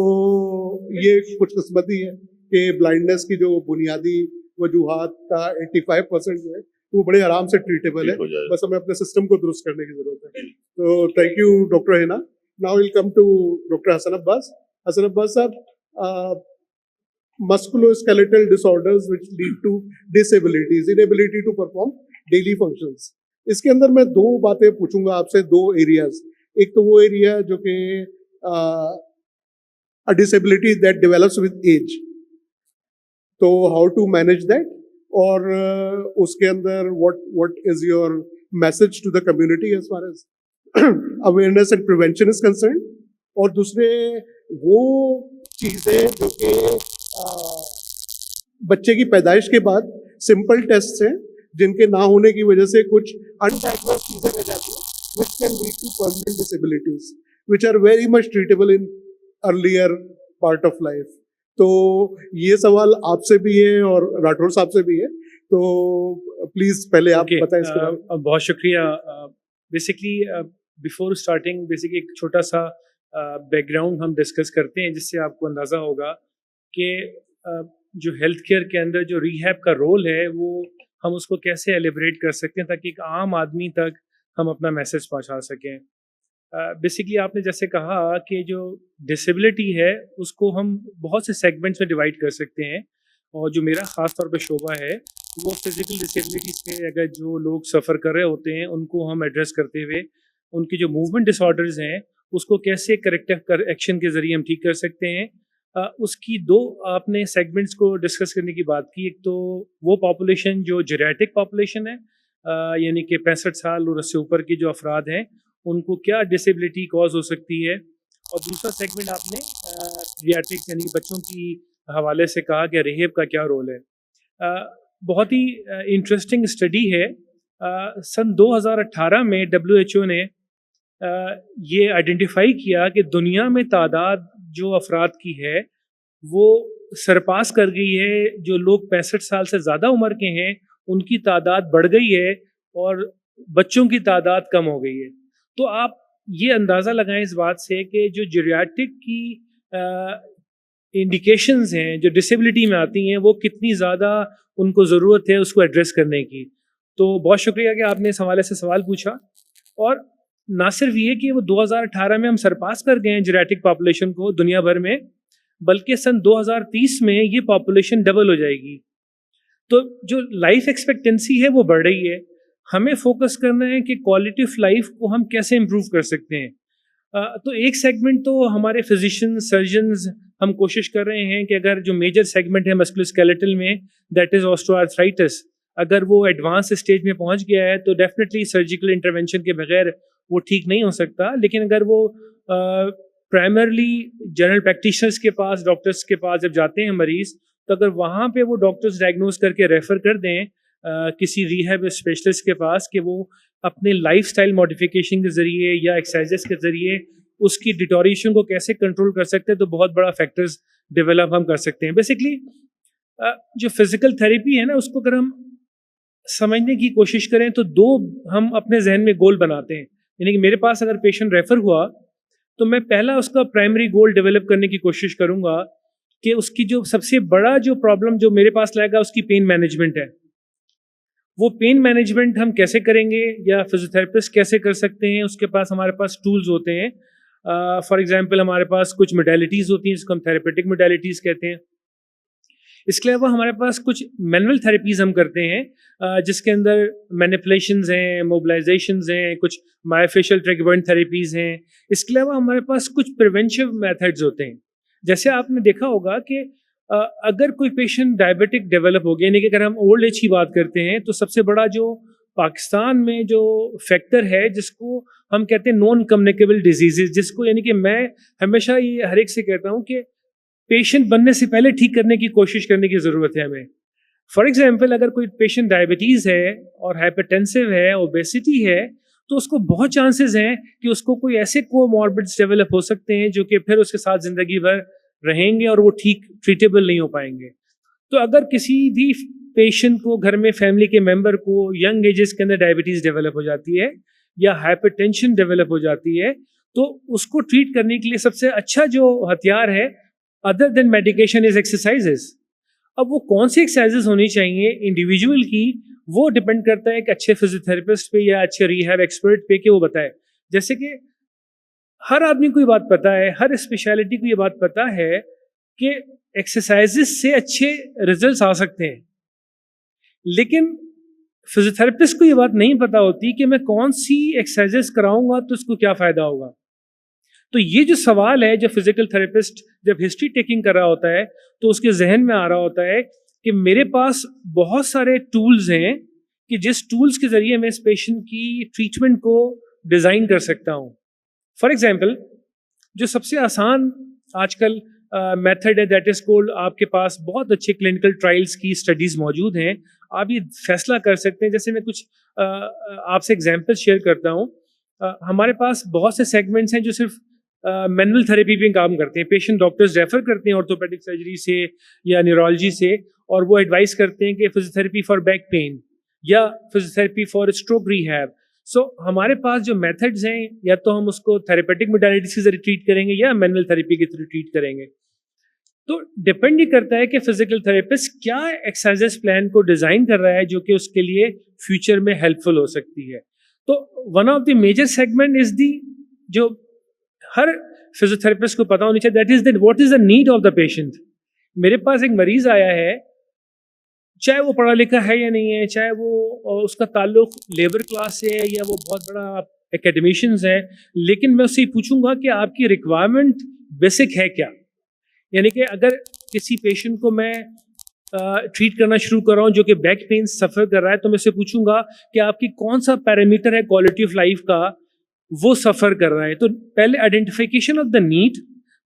ये कुछ किस्मती है कि ब्लाइंडनेस की जो बुनियादी वजूहात का 85% जो है वो बड़े आराम से ट्रीटेबल है, ठीक हो जाएगा। बस हमें अपने सिस्टम को दुरुस्त करने की जरूरत है। तो thank you doctor Hina. Now will come to doctor Hasan Abbas. Hasan Abbas साहब, musculoskeletal disorders which lead to disabilities, inability to perform daily functions. इसके अंदर मैं दो बातें पूछूंगा आपसे, दो एरियाज। एक तो वो एरिया जो कि a disability that develops with age, तो how to manage that, और उसके अंदर what is your message to the community as far as awareness and prevention is concerned, और दूसरे वो चीजें जो कि बच्चे की पैदाइश के बाद सिंपल टेस्ट हैं जिनके ना होने की वजह से कुछ अनडायग्नोस्ड चीजें रह जाती हैं, which can lead to permanent disabilities, which are very much treatable in earlier part of life. तो ये सवाल आपसे भी है और राठौर साहब से भी है, तो प्लीज पहले आप बताएं इसके बारे में। बहुत शुक्रिया। बेसिकली बिफोर स्टार्टिंग बेसिकली एक छोटा सा बैकग्राउंड हम डिस्कस करते हैं, जिससे आपको अंदाज़ा होगा कि जो हेल्थ केयर के अंदर जो रिहैब का रोल है वो हम उसको कैसे एलिब्रेट कर सकते हैं ताकि एक आम आदमी तक हम अपना मैसेज पहुंचा सकें। बेसिकली आपने जैसे कहा कि जो डिसेबिलिटी है उसको हम बहुत से सेगमेंट्स में डिवाइड कर सकते हैं, और जो मेरा ख़ास तौर पे शोबा है वो फिज़िकल डिसेबिलिटीज़ के अगर जो लोग सफ़र कर रहे होते हैं उनको हम एड्रेस करते हुए उनकी जो मूवमेंट डिसऑर्डर्स हैं उसको कैसे करेक्टिव एक्शन के ज़रिए हम ठीक कर सकते हैं। उसकी दो आपने सेगमेंट्स को डिस्कस करने की बात की। एक तो वो पॉपुलेशन जो जेरियाट्रिक पॉपुलेशन है, यानी कि 65 साल और उससे ऊपर की जो अफराद हैं उनको क्या डिसेबिलिटी कॉज हो सकती है, और दूसरा सेगमेंट आपने पीडियाट्रिक यानी कि बच्चों की हवाले से कहा कि रिहेब का क्या रोल है। बहुत ही इंटरेस्टिंग स्टडी है। सन 2018 में WHO ने ये आइडेंटिफाई किया कि दुनिया में तादाद जो अफराद की है वो सरपास कर गई है, जो लोग 65 साल से ज़्यादा उम्र के हैं उनकी तादाद बढ़ गई है और बच्चों की तादाद कम हो गई है। तो आप ये अंदाज़ा लगाएं इस बात से कि जो जेरियाट्रिक की इंडिकेशंस हैं जो डिसेबिलिटी में आती हैं वो कितनी ज़्यादा उनको ज़रूरत है उसको एड्रेस करने की। तो बहुत शुक्रिया कि आपने इस हवाले से सवाल पूछा। और ना सिर्फ ये कि वो 2018 में हम सरपास कर गए हैं जेरेटिक पॉपुलेशन को दुनिया भर में, बल्कि सन 2030 में ये पॉपुलेशन डबल हो जाएगी। तो जो लाइफ एक्सपेक्टेंसी है वो बढ़ रही है। हमें फोकस करना है कि क्वालिटी ऑफ लाइफ को हम कैसे इम्प्रूव कर सकते हैं। तो एक सेगमेंट तो हमारे फिजिशियन सर्जन्स हम कोशिश कर रहे हैं कि अगर जो मेजर सेगमेंट है मस्कुलोस्केलेटल में, दैट इज ऑस्टियोआर्थराइटिस, अगर वो एडवांस स्टेज में पहुंच गया है तो डेफिनेटली सर्जिकल इंटरवेंशन के बगैर वो ठीक नहीं हो सकता। लेकिन अगर वो प्राइमरली जनरल प्रैक्टिशनर्स के पास, डॉक्टर्स के पास जब जाते हैं मरीज, तो अगर वहाँ पे वो डॉक्टर्स डायग्नोज करके रेफर कर दें किसी रिहैब स्पेशलिस्ट के पास कि वो अपने लाइफस्टाइल मॉडिफिकेशन के ज़रिए या एक्सरसाइजेस के ज़रिए उसकी डिटोरेशन को कैसे कंट्रोल कर सकते हैं, तो बहुत बड़ा फैक्टर्स डेवलप हम कर सकते हैं। बेसिकली जो फिज़िकल थेरेपी है ना, उसको अगर हम समझने की कोशिश करें तो दो हम अपने जहन में गोल बनाते हैं। यानी कि मेरे पास अगर पेशेंट रेफ़र हुआ तो मैं पहला उसका प्राइमरी गोल डेवलप करने की कोशिश करूँगा कि उसकी जो सबसे बड़ा जो प्रॉब्लम जो मेरे पास लाएगा उसकी पेन मैनेजमेंट है। वो पेन मैनेजमेंट हम कैसे करेंगे या फिजियोथेरेपिस्ट कैसे कर सकते हैं, उसके पास हमारे पास टूल्स होते हैं। फॉर एग्जांपल हमारे पास कुछ मोडेलिटीज़ होती हैं जिसको हम थेरेपेटिक मोडेलिटीज़ कहते हैं। इसके अलावा हमारे पास कुछ मैनुअल थेरेपीज़ हम करते हैं जिसके अंदर मैनिपुलेशंस हैं, मोबिलाइजेशंस हैं, कुछ मायोफेशियल ट्रिगर थेरेपीज़ हैं। इसके अलावा हमारे पास कुछ प्रिवेंटिव मेथड्स होते हैं। जैसे आपने देखा होगा कि अगर कोई पेशेंट डायबिटिक डेवलप हो गया, यानी कि अगर हम ओल्ड एज की बात करते हैं, तो सबसे बड़ा जो पाकिस्तान में जो फैक्टर है जिसको हम कहते हैं नॉन कम्युनिकेबल डिजीजेज, जिसको यानी कि मैं हमेशा ये हर एक से कहता हूँ कि पेशेंट बनने से पहले ठीक करने की कोशिश करने की ज़रूरत है हमें। फॉर एग्जांपल अगर कोई पेशेंट डायबिटीज़ है और हाइपरटेंसिव है, ओबेसिटी है, तो उसको बहुत चांसेस हैं कि उसको कोई ऐसे कोमॉर्बिड्स डेवलप हो सकते हैं जो कि फिर उसके साथ ज़िंदगी भर रहेंगे और वो ठीक ट्रीटेबल नहीं हो पाएंगे। तो अगर किसी भी पेशेंट को घर में फैमिली के मेंबर को यंग एजेस के अंदर डायबिटीज़ डेवलप हो जाती है या हाइपरटेंशन डेवलप हो जाती है, तो उसको ट्रीट करने के लिए सबसे अच्छा जो हथियार है other than medication is exercises. अब वो कौन सी एक्सरसाइजेस होनी चाहिए इंडिविजुअल की, वो डिपेंड करता है एक अच्छे फिजियोथेरेपिस्ट पे या अच्छे रिहैब एक्सपर्ट पे कि वो बताए। जैसे कि हर आदमी को ये बात पता है, हर स्पेशलिटी को ये बात पता है कि एक्सरसाइजेस से अच्छे रिजल्ट्स आ सकते हैं, लेकिन फिजियोथेरेपिस्ट को ये बात नहीं पता होती कि मैं कौन सी एक्सरसाइजेस कराऊंगा तो उसको क्या फ़ायदा होगा। तो ये जो सवाल है, जो फिजिकल थेरेपिस्ट जब हिस्ट्री टेकिंग कर रहा होता है तो उसके जहन में आ रहा होता है कि मेरे पास बहुत सारे टूल्स हैं कि जिस टूल्स के ज़रिए मैं इस पेशेंट की ट्रीटमेंट को डिज़ाइन कर सकता हूँ। फॉर एग्जांपल जो सबसे आसान आजकल मेथड है दैट इज़ कॉल्ड, आपके पास बहुत अच्छे क्लिनिकल ट्रायल्स की स्टडीज़ मौजूद हैं, आप ये फैसला कर सकते हैं। जैसे मैं कुछ आपसे एग्जांपल शेयर करता हूँ। हमारे पास बहुत से सेगमेंट्स हैं जो सिर्फ मैनुअल थेरेपी पे काम करते हैं। पेशेंट डॉक्टर्स रेफर करते हैं ऑर्थोपेडिक सर्जरी से या न्यूरोलॉजी से, और वो एडवाइस करते हैं कि फिजियोथेरेपी फॉर बैक पेन या फिजियोथेरेपी फॉर स्ट्रोक रिहैब। सो हमारे पास जो मेथड्स हैं, या तो हम उसको थेरेपेटिक मोडालिटीज के जरिए ट्रीट करेंगे या मैनुअल थेरेपी के थ्रू ट्रीट करेंगे। तो डिपेंड ही करता है कि फिजिकल थेरेपिस्ट क्या एक्सरसाइजेस प्लान को डिज़ाइन कर रहा है जो कि उसके लिए फ्यूचर में हेल्पफुल हो सकती है। तो one of the major segment is the, जो हर फिजियोथेरेपिस्ट को पता होनी चाहिए, that is that what is the need of the patient. मेरे पास एक मरीज आया है, चाहे वो पढ़ा लिखा है या नहीं है, चाहे वो उसका ताल्लुक लेबर क्लास से है या वो बहुत बड़ा एकेडमिशियंस है, लेकिन मैं उससे पूछूंगा कि आपकी रिक्वायरमेंट बेसिक है क्या। यानी कि अगर किसी पेशेंट को मैं ट्रीट करना शुरू कर रहा हूँ जो कि बैक पेन सफ़र कर रहा है, तो मैं उससे पूछूंगा कि आपकी कौन सा पैरामीटर है क्वालिटी ऑफ लाइफ का वो सफ़र कर रहा है। तो पहले आइडेंटिफिकेशन ऑफ द नीड,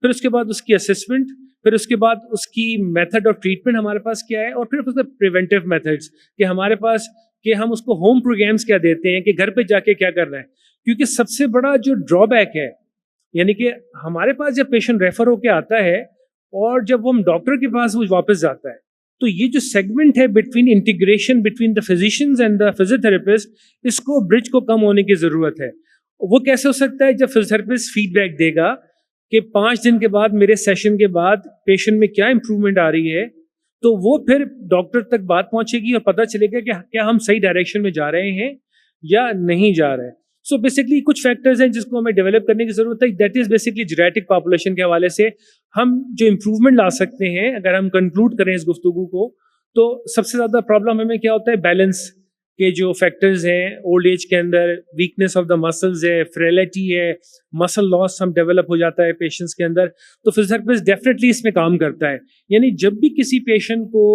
फिर उसके बाद उसकी असेसमेंट, फिर उसके बाद उसकी मेथड ऑफ ट्रीटमेंट हमारे पास क्या है, और फिर उसके प्रिवेंटिव मेथड्स कि हमारे पास कि हम उसको होम प्रोग्राम्स क्या देते हैं कि घर पे जाके क्या करना है। क्योंकि सबसे बड़ा जो ड्रॉबैक है, यानी कि हमारे पास जब पेशेंट रेफर होके आता है और जब वो हम डॉक्टर के पास वो वापस जाता है, तो ये जो सेगमेंट है between integration between the physicians and the physiotherapist, इसको ब्रिज को कम होने की ज़रूरत है। वो कैसे हो सकता है? जब फिजियोथेरेपिस्ट फीडबैक देगा कि 5 दिन के बाद मेरे सेशन के बाद पेशेंट में क्या इंप्रूवमेंट आ रही है, तो वो फिर डॉक्टर तक बात पहुंचेगी और पता चलेगा कि क्या हम सही डायरेक्शन में जा रहे हैं या नहीं जा रहे हैं. सो बेसिकली कुछ फैक्टर्स हैं जिसको हमें डेवलप करने की ज़रूरत है. That is basically genetic population के हवाले से हम जो इम्प्रूवमेंट ला सकते हैं, अगर हम कंक्लूड करें इस गुफ्तगू को, तो सबसे ज़्यादा प्रॉब्लम हमें क्या होता है, बैलेंस के जो फैक्टर्स हैं ओल्ड एज के अंदर, वीकनेस ऑफ द मसल्स है, फ्रेलिटी है, मसल लॉस हम डेवलप हो जाता है पेशेंट्स के अंदर. तो फिजियोथेरेपिस्ट डेफिनेटली इसमें काम करता है. यानी जब भी किसी पेशेंट को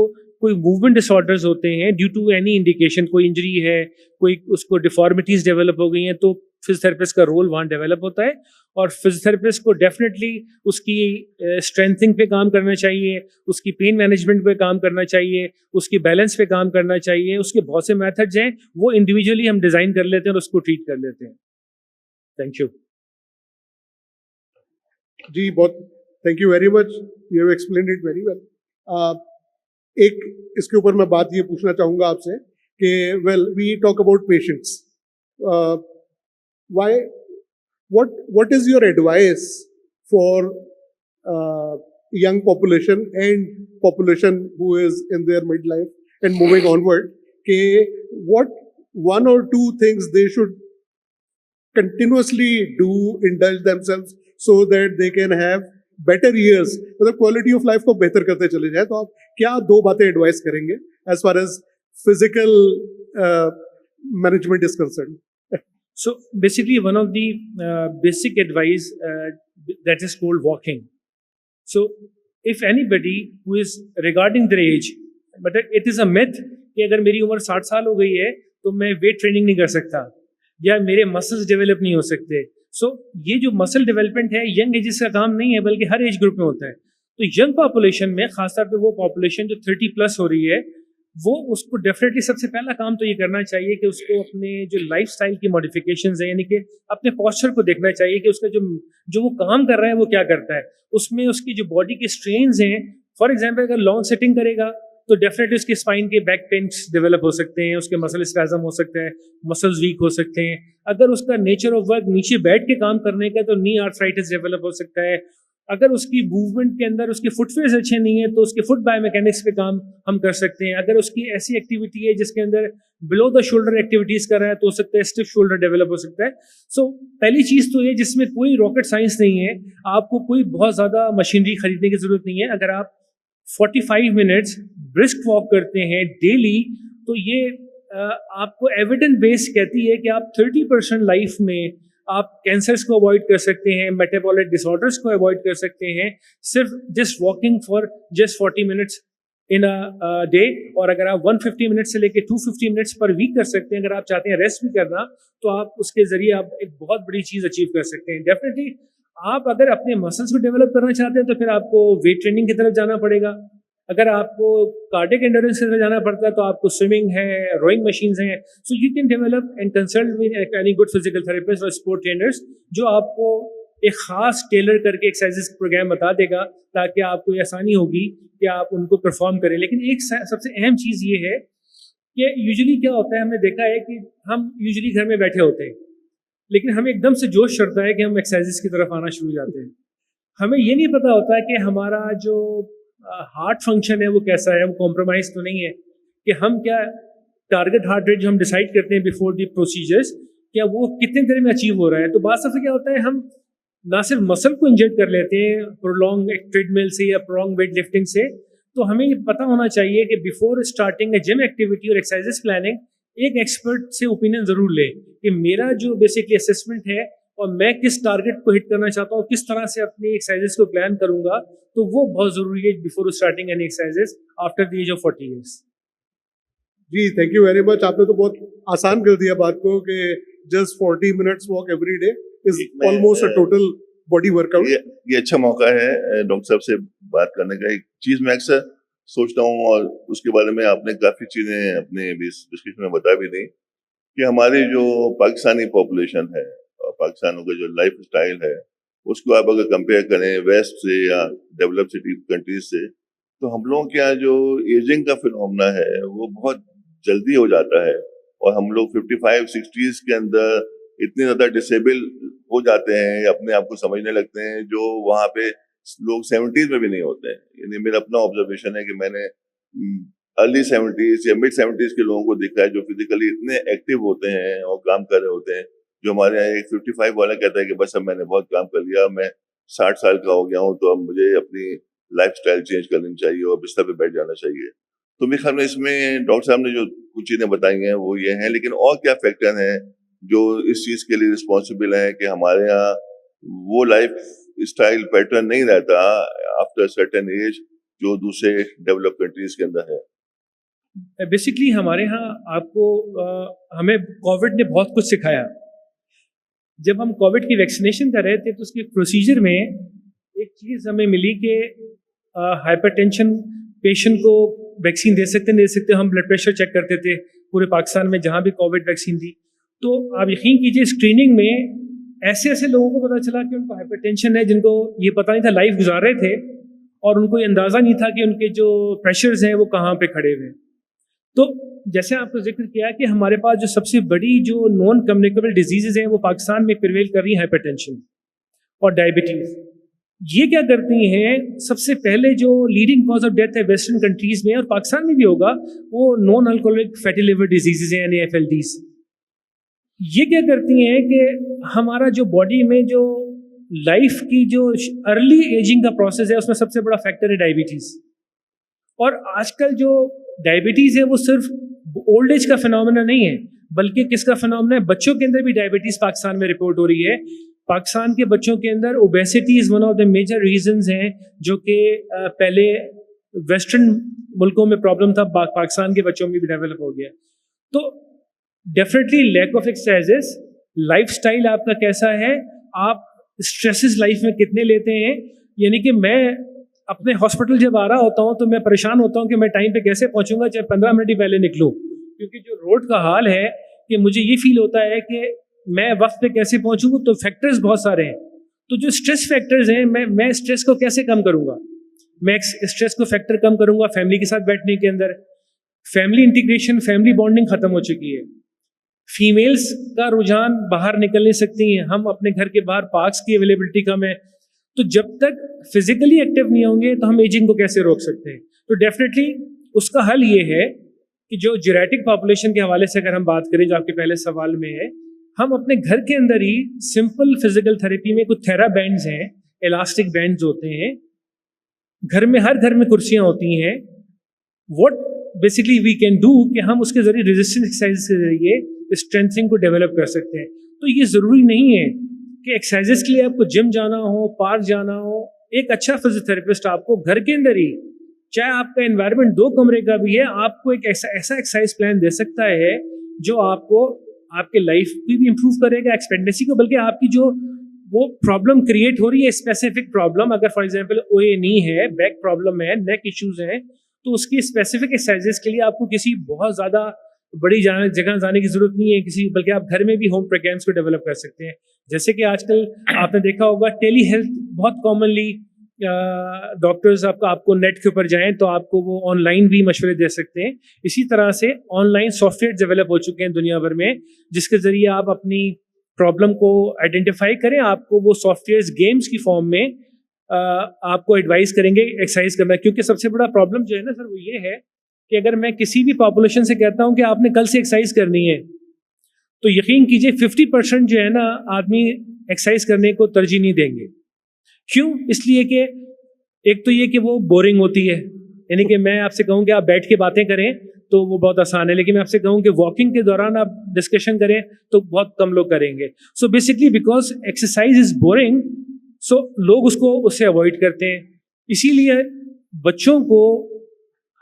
कोई मूवमेंट डिसऑर्डर्स होते हैं ड्यू टू एनी इंडिकेशन, कोई इंजरी है, कोई उसको डिफॉर्मिटीज डेवलप हो गई हैं, तो फिजियोथेरेपिस्ट का रोल वहाँ डेवलप होता है. और फिजियोथेरेपिस्ट को डेफिनेटली उसकी स्ट्रेंथनिंग पे काम करना चाहिए, उसकी पेन मैनेजमेंट पे काम करना चाहिए, उसकी बैलेंस पे काम करना चाहिए. उसके बहुत से मेथड्स हैं, वो इंडिविजुअली हम डिज़ाइन कर लेते हैं और उसको ट्रीट कर लेते हैं. Thank you. जी, बहुत thank you very much, you have explained it very well. एक इसके ऊपर मैं बात ये पूछना चाहूँगा आपसे कि well we talk about patients, why what is your advice for young population and population who is in their midlife and moving onward, what one or two things they should continuously do, indulge themselves so that they can have better years, मतलब quality of life को बेहतर करते चले जाए. तो आप क्या दो बातें एडवाइस करेंगे as far as physical management is concerned? So basically, one of the basic advice that is called walking. So if anybody who is regarding their age, but it is a myth कि अगर मेरी उम्र 60 साल हो गई है तो मैं वेट ट्रेनिंग नहीं कर सकता या मेरे मसल्स डेवलप नहीं हो सकते. So ये जो मसल डेवलपमेंट है यंग एजेस का काम नहीं है, बल्कि हर एज ग्रुप में होता है. तो यंग पॉपुलेशन में, खासतौर पे वो पॉपुलेशन जो 30 प्लस हो रही है, वो उसको डेफिनेटली सबसे पहला काम तो ये करना चाहिए कि उसको अपने जो लाइफस्टाइल की मॉडिफिकेशंस हैं, यानी कि अपने पोस्चर को देखना चाहिए कि उसका जो वो काम कर रहा है वो क्या करता है. उसमें उसकी जो बॉडी के स्ट्रेन्स हैं, फॉर एग्जांपल अगर लॉन्ग सिटिंग करेगा तो डेफिनेटली उसके स्पाइन के बैक पेन्स डेवलप हो सकते हैं, उसके मसल स्पैज़म हो सकता है, मसल्स वीक हो सकते हैं. अगर उसका नेचर ऑफ वर्क नीचे बैठ के काम करने का, तो नी आर्थराइटिस डेवलप हो सकता है. अगर उसकी मूवमेंट के अंदर उसके फुटवेयर्स अच्छे नहीं है तो उसके फुट बायोमैकेनिक्स पे काम हम कर सकते हैं. अगर उसकी ऐसी एक्टिविटी है जिसके अंदर बिलो द शोल्डर एक्टिविटीज कर रहा है तो हो सकता है स्टिफ शोल्डर डेवलप हो सकता है. सो पहली चीज़ तो ये, जिसमें कोई रॉकेट साइंस नहीं है, आपको कोई बहुत ज़्यादा मशीनरी खरीदने की ज़रूरत नहीं है. अगर आप 45 मिनट्स ब्रिस्क वॉक करते हैं डेली, तो ये आपको एविडेंस बेस कहती है कि आप 30% लाइफ में आप कैंसर्स को अवॉइड कर सकते हैं, मेटाबॉलिक डिसऑर्डर्स को अवॉइड कर सकते हैं, सिर्फ just walking for just 40 minutes in a day. और अगर आप 150 मिनट्स से लेके 250 मिनट्स पर वीक कर सकते हैं, अगर आप चाहते हैं रेस्ट भी करना, तो आप उसके जरिए आप एक बहुत बड़ी चीज़ अचीव कर सकते हैं. डेफिनेटली आप अगर अपने मसल्स को डेवलप करना चाहते हैं तो फिर आपको वेट ट्रेनिंग की तरफ जाना पड़ेगा. अगर आपको कार्डियक एंड्योरेंस की तरफ जाना पड़ता है तो आपको स्विमिंग है, रोइंग मशीन्स हैं. So you can develop and consult with any good physical therapist और स्पोर्ट ट्रेनर्स, जो आपको एक खास टेलर करके एक्सरसाइज प्रोग्राम बता देगा, ताकि आपको ये आसानी होगी कि आप उनको परफॉर्म करें. लेकिन एक सबसे अहम चीज़ ये है कि यूजुअली क्या होता है, हमने देखा है कि हम यूजुअली घर में बैठे होते हैं, लेकिन हमें एकदम से जोश चढ़ता है कि हम एक्सरसाइज की तरफ आना शुरू हो जाते हैं. हमें ये नहीं पता होता कि हमारा जो हार्ट फंक्शन है वो कैसा है, वो कॉम्प्रोमाइज़ तो नहीं है, कि हम क्या टारगेट हार्ट रेट जो हम डिसाइड करते हैं बिफोर द प्रोसीजर्स, क्या वो कितने देर में अचीव हो रहा है. तो बात सबसे क्या होता है, हम ना सिर्फ मसल को इंजेक्ट कर लेते हैं प्रोलॉन्ग ट्रेडमिल से या प्रोलॉन्ग वेट लिफ्टिंग से. तो हमें ये पता होना चाहिए कि बिफोर स्टार्टिंग ए जिम एक्टिविटी और एक्सरसाइज प्लानिंग एक एक्सपर्ट से ओपिनियन ज़रूर लें कि मेरा जो बेसिकली असेसमेंट है और मैं किस टारगेट को हिट करना चाहता हूँ, किस तरह से अपनी एक्सरसाइजेस को प्लान करूंगा, तो वो बहुत ज़रूरी है before starting any exercises after the age of 40 years. जी, थैंक यू वेरी मच. आपने तो बहुत आसान कर दिया बात को कि just 40 minutes walk every day is almost a total body workout. ये अच्छा मौका है डॉक्टर साहब से बात करने का. एक चीज मैं अक्सर सोचता हूँ और उसके बारे में आपने काफी चीजें अपने डिस्कशन में बता भी दी, कि हमारी जो पाकिस्तानी पॉपुलेशन है और पाकिस्तानों का जो लाइफ स्टाइल है, उसको आप अगर कंपेयर करें वेस्ट से या डेवलप सिटी कंट्रीज से, तो हम लोगों के यहाँ जो एजिंग का फिनोमेना है वो बहुत जल्दी हो जाता है. और हम लोग 55-60s के अंदर इतने ज्यादा डिसेबल हो जाते हैं या अपने आप को समझने लगते हैं जो वहाँ पे लोग 70s में भी नहीं होते हैं। यानी मेरा अपना ऑब्जर्वेशन है कि मैंने अर्ली 70s या मिड 70s के लोगों को देखा है जो फिजिकली इतने एक्टिव होते हैं और काम कर रहे होते हैं, जो हमारे यहाँ एक 55 वाला कहता है कि बस अब मैंने बहुत काम कर लिया, मैं 60 साल का हो गया हूँ, तो अब मुझे अपनी लाइफस्टाइल चेंज करनी चाहिए और बिस्तर पे बैठ जाना चाहिए। तो मेरे ख्याल में इसमें डॉक्टर साहब ने जो कुछ चीजें बताई हैं वो ये हैं, लेकिन और क्या फैक्टर हैं जो इस चीज के लिए रिस्पॉन्सिबल है कि हमारे यहाँ वो लाइफ स्टाइल पैटर्न नहीं रहता आफ्टर सर्टेन एज जो दूसरे डेवलप कंट्रीज के अंदर है। बेसिकली हमारे यहाँ आपको हमें कोविड ने बहुत कुछ सिखाया। जब हम कोविड की वैक्सीनेशन कर रहे थे तो उसके प्रोसीजर में एक चीज़ हमें मिली कि हाइपरटेंशन पेशेंट को वैक्सीन दे सकते नहीं दे सकते। हम ब्लड प्रेशर चेक करते थे पूरे पाकिस्तान में जहाँ भी कोविड वैक्सीन थी। तो आप यकीन कीजिए स्क्रीनिंग में ऐसे ऐसे लोगों को पता चला कि उनको हाइपरटेंशन है जिनको ये पता नहीं था, लाइफ गुजार रहे थे और उनको ये अंदाज़ा नहीं था कि उनके जो प्रेशर्स हैं वो कहाँ पे खड़े हुए हैं। तो जैसे आपको जिक्र किया कि हमारे पास जो सबसे बड़ी जो नॉन कम्युनिकेबल डिजीज़ हैं वो पाकिस्तान में प्रिवेल कर रही हैं, हाइपरटेंशन और डायबिटीज़। ये क्या करती हैं, सबसे पहले जो लीडिंग कॉज ऑफ डेथ है वेस्टर्न कंट्रीज़ में और पाकिस्तान में भी होगा, वो non alcoholic fatty liver disease हैं यानी FLDs। ये क्या करती हैं कि हमारा जो बॉडी में जो लाइफ की जो अर्ली एजिंग का प्रोसेस है उसमें सबसे बड़ा फैक्टर है डायबिटीज़। और आजकल जो डायबिटीज़ है वो सिर्फ ओल्ड एज का फिनोमेना नहीं है, बल्कि किसका फिनोमेना है, बच्चों के अंदर भी डायबिटीज़ पाकिस्तान में रिपोर्ट हो रही है। पाकिस्तान के बच्चों के अंदर obesity is one of the major reasons हैं जो कि पहले वेस्टर्न मुल्कों में प्रॉब्लम था, पाकिस्तान के बच्चों में भी डेवलप हो गया। तो definitely lack of exercises, lifestyle आपका कैसा है, आप स्ट्रेसेस लाइफ में कितने लेते हैं। यानी कि मैं अपने हॉस्पिटल जब आ रहा होता हूँ तो मैं परेशान होता हूँ कि मैं टाइम पे कैसे पहुँचूंगा, चाहे 15 मिनट ही पहले निकलूँ, क्योंकि जो रोड का हाल है कि मुझे ये फील होता है कि मैं वक्त पे कैसे पहुँचूँ। तो फैक्टर्स बहुत सारे हैं। तो जो स्ट्रेस फैक्टर्स हैं, मैं स्ट्रेस को कैसे कम करूँगा, मैं स्ट्रेस को फैक्टर कम करूँगा फैमिली के साथ बैठने के अंदर। फैमिली इंटीग्रेशन, फैमिली बॉन्डिंग ख़त्म हो चुकी है। फीमेल्स का रुझान बाहर निकल नहीं सकती हैं, हम अपने घर के बाहर पार्क्स की अवेलेबिलिटी कम है। तो जब तक फिजिकली एक्टिव नहीं होंगे तो हम एजिंग को कैसे रोक सकते हैं। तो डेफिनेटली उसका हल ये है कि जो जेरेटिक पॉपुलेशन के हवाले से अगर हम बात करें, जो आपके पहले सवाल में है, हम अपने घर के अंदर ही सिंपल फिजिकल थेरेपी में कुछ थेरा बैंड्स हैं, इलास्टिक बैंड्स होते हैं, घर में हर घर में कुर्सियाँ होती हैं। What basically we can do कि हम उसके जरिए रेजिस्टेंस एक्सरसाइज के जरिए स्ट्रेंथनिंग को डेवलप कर सकते हैं। तो ये ज़रूरी नहीं है कि एक्सरसाइजेस के लिए आपको जिम जाना हो, पार्क जाना हो। एक अच्छा फिजियोथेरेपिस्ट आपको घर के अंदर ही, चाहे आपका एनवायरनमेंट 2 कमरे का भी है, आपको एक ऐसा एक्सरसाइज प्लान दे सकता है जो आपको आपके लाइफ की भी इम्प्रूव करेगा, एक्सपेक्टेंसी को, बल्कि आपकी जो वो प्रॉब्लम क्रिएट हो रही है, स्पेसिफिक प्रॉब्लम, अगर फॉर एग्जांपल ओए नी है, बैक प्रॉब्लम है, नेक इश्यूज हैं, तो उसकी स्पेसिफिक एक्सरसाइजेस के लिए आपको किसी बहुत ज़्यादा बड़ी जगह जाने की जरूरत नहीं है, बल्कि आप घर में भी होम प्रोग्राम्स को डेवलप कर सकते हैं। जैसे कि आजकल आपने देखा होगा टेली हेल्थ बहुत कॉमनली, डॉक्टर्स आपको नेट के ऊपर जाएं तो आपको वो ऑनलाइन भी मशवरे दे सकते हैं। इसी तरह से ऑनलाइन सॉफ्टवेयर डेवलप हो चुके हैं दुनिया भर में, जिसके ज़रिए आप अपनी प्रॉब्लम को आइडेंटिफाई करें, आपको वो सॉफ्टवेयर्स गेम्स की फॉर्म में आपको एडवाइस करेंगे एक्सरसाइज करना। क्योंकि सबसे बड़ा प्रॉब्लम जो है ना सर, वो ये है कि अगर मैं किसी भी पॉपुलेशन से कहता हूं कि आपने कल से एक्सरसाइज करनी है, तो यकीन कीजिए 50% जो है ना आदमी एक्सरसाइज करने को तरजीह नहीं देंगे। क्यों? इसलिए कि एक तो ये कि वो बोरिंग होती है, यानी कि मैं आपसे कहूं कि आप बैठ के बातें करें तो वो बहुत आसान है, लेकिन मैं आपसे कहूं कि वॉकिंग के दौरान आप डिस्कशन करें तो बहुत कम लोग करेंगे। So basically because exercise is boring, so लोग उससे अवॉइड करते हैं। इसीलिए बच्चों को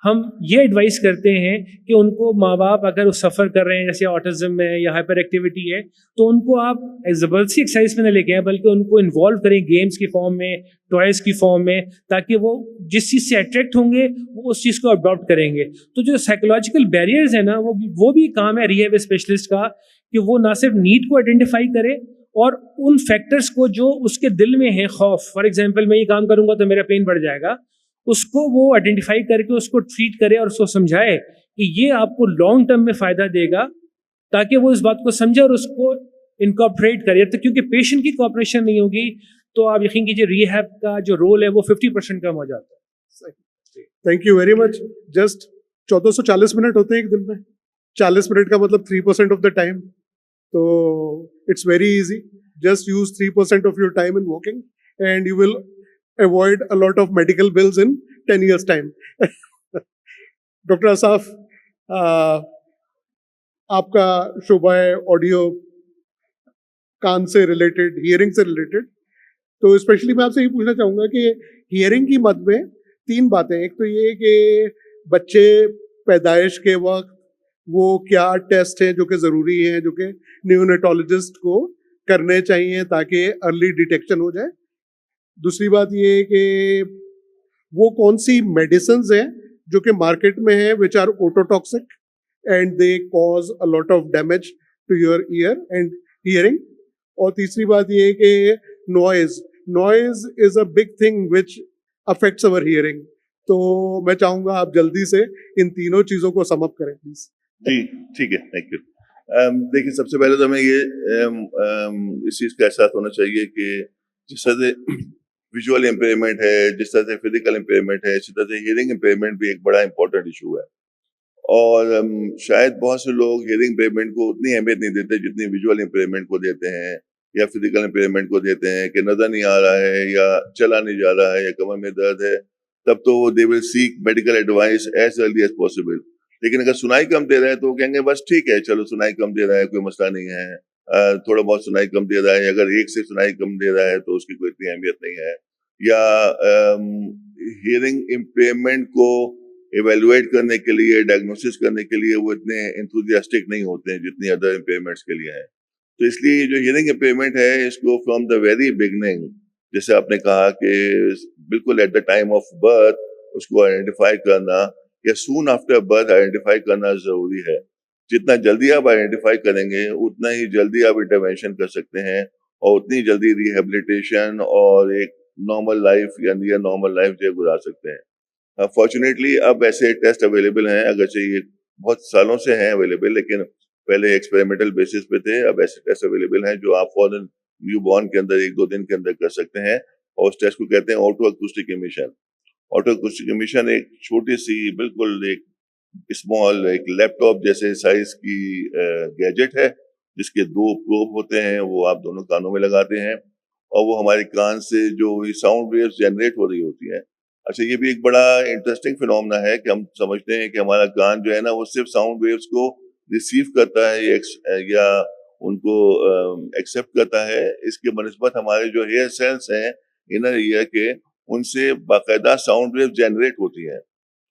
हम ये एडवाइस करते हैं कि उनको माँ बाप अगर वो सफ़र कर रहे हैं, जैसे ऑटिज्म है या हाइपर एक्टिविटी है, तो उनको आप ज़बरदस्ती एक्सरसाइज में न लेके आए, बल्कि उनको इन्वॉल्व करें गेम्स की फॉर्म में, टॉयज़ की फॉर्म में, ताकि वो जिस चीज़ से अट्रैक्ट होंगे वो उस चीज़ को अडॉप्ट करेंगे। तो जो साइकोलॉजिकल बैरियर्स हैं ना, वो भी काम है रिहैब स्पेशलिस्ट का, कि वो ना सिर्फ नीड को आइडेंटिफाई करे और उन फैक्टर्स को जो उसके दिल में है, खौफ, फॉर एग्जाम्पल मैं ये काम करूँगा तो मेरा पेन बढ़ जाएगा, उसको वो आइडेंटिफाई करके उसको ट्रीट करे और उसको समझाए कि ये आपको लॉन्ग टर्म में फ़ायदा देगा, ताकि वो इस बात को समझे और उसको इनकॉर्पोरेट करें, तो क्योंकि पेशेंट की कॉपरेशन नहीं होगी तो आप यकीन कीजिए रिहैब का जो रोल है वो 50% कम हो जाता है। Thank you very much. Just 1440 minute होते हैं एक दिन में, 40 मिनट का मतलब 3% ऑफ द टाइम, तो it's very easy. Just use 3% of your time in walking and you will avoid a lot of medical bills in 10 years time. Doctor Asaf, आपका शोबा है ऑडियो, कान से रिलेटेड, हियरिंग से रिलेटेड, तो स्पेशली मैं आपसे ये पूछना चाहूंगा कि हियरिंग की मद में 3 बातें। एक तो ये कि बच्चे पैदाइश के वक्त वो क्या टेस्ट हैं जो कि ज़रूरी हैं, जो कि न्यूनेटोलॉजिस्ट को करने चाहिए ताकि अर्ली डिटेक्शन हो जाए। दूसरी बात ये कि वो कौन सी मेडिसिन्स हैं जो कि मार्केट में है which are ototoxic and they cause a lot of damage to your ear and hearing. और तीसरी बात ये कि noise is a big thing which affects our hearing. तो मैं चाहूंगा आप जल्दी से इन तीनों चीजों को सम अप करें प्लीज। जी ठीक है, थैंक यू। देखिए, सबसे पहले तो हमें ये इस चीज़ का एहसास होना चाहिए कि जिस तरह से विजुअल इम्पेयरमेंट है, जिस तरह से फिजिकल इम्पेयरमेंट है, इसी तरह से हियरिंग इम्पेयरमेंट भी एक बड़ा इंपॉर्टेंट इशू है। और शायद बहुत से लोग हियरिंग इम्पेयरमेंट को उतनी अहमियत नहीं देते जितनी विजुअल इम्पेयरमेंट को देते हैं या फिजिकल इम्पेयरमेंट को देते हैं, कि नजर नहीं आ रहा है या चला नहीं जा रहा है या कमर में दर्द है, तब तो they will seek medical advice as early as possible. लेकिन अगर सुनाई कम दे रहा है तो वो कहेंगे बस ठीक है, चलो सुनाई कम दे रहा है, कोई मसला नहीं है, थोड़ा बहुत सुनाई कम दे रहा है, अगर एक से सुनाई कम दे रहा है तो उसकी कोई इतनी अहमियत नहीं है। या हियरिंग इम्पेयरमेंट को इवेलुएट करने के लिए, डायग्नोसिस करने के लिए वो इतने एंथुसियास्टिक नहीं होते हैं जितनी अदर इम्पेयरमेंट्स के लिए है। तो इसलिए जो हियरिंग इम्पेयरमेंट है, इसको फ्रॉम द वेरी बिगनिंग, जैसे आपने कहा कि बिल्कुल at the time of birth उसको आइडेंटिफाई करना या सून आफ्टर बर्थ आइडेंटिफाई करना जरूरी है। जितना जल्दी आप आइडेंटिफाई करेंगे उतना ही जल्दी आप इंटरवेंशन कर सकते हैं और उतनी जल्दी रिहेबिलिटेशन और एक नॉर्मल लाइफ या नियर नॉर्मल लाइफ जो गुजार सकते हैं। फॉर्चुनेटली अब ऐसे टेस्ट अवेलेबल हैं, अगरचे ये बहुत सालों से हैं अवेलेबल, लेकिन पहले एक्सपेरिमेंटल बेसिस पे थे। अब ऐसे टेस्ट अवेलेबल हैं जो आप फॉरन न्यू बॉर्न के अंदर 1-2 दिन के अंदर कर सकते हैं, और उस टेस्ट को कहते हैं auto acoustic emission. Auto acoustic emission एक छोटी सी, बिल्कुल एक स्मॉल, एक लैपटॉप जैसे साइज की गैजेट है जिसके 2 प्रोब होते हैं, वो आप दोनों कानों में लगाते हैं और वो हमारे कान से जो साउंड वेव्स जनरेट हो रही होती हैं। अच्छा, ये भी एक बड़ा इंटरेस्टिंग फिनोमेना है कि हम समझते हैं कि हमारा कान जो है ना वो सिर्फ साउंड वेव्स को रिसीव करता है या उनको एक्सेप्ट करता है। इसके बनस्बत हमारे जो हेयर सेल्स हैं इनर ईयर के, उनसे बाकायदा साउंड वेव जनरेट होती है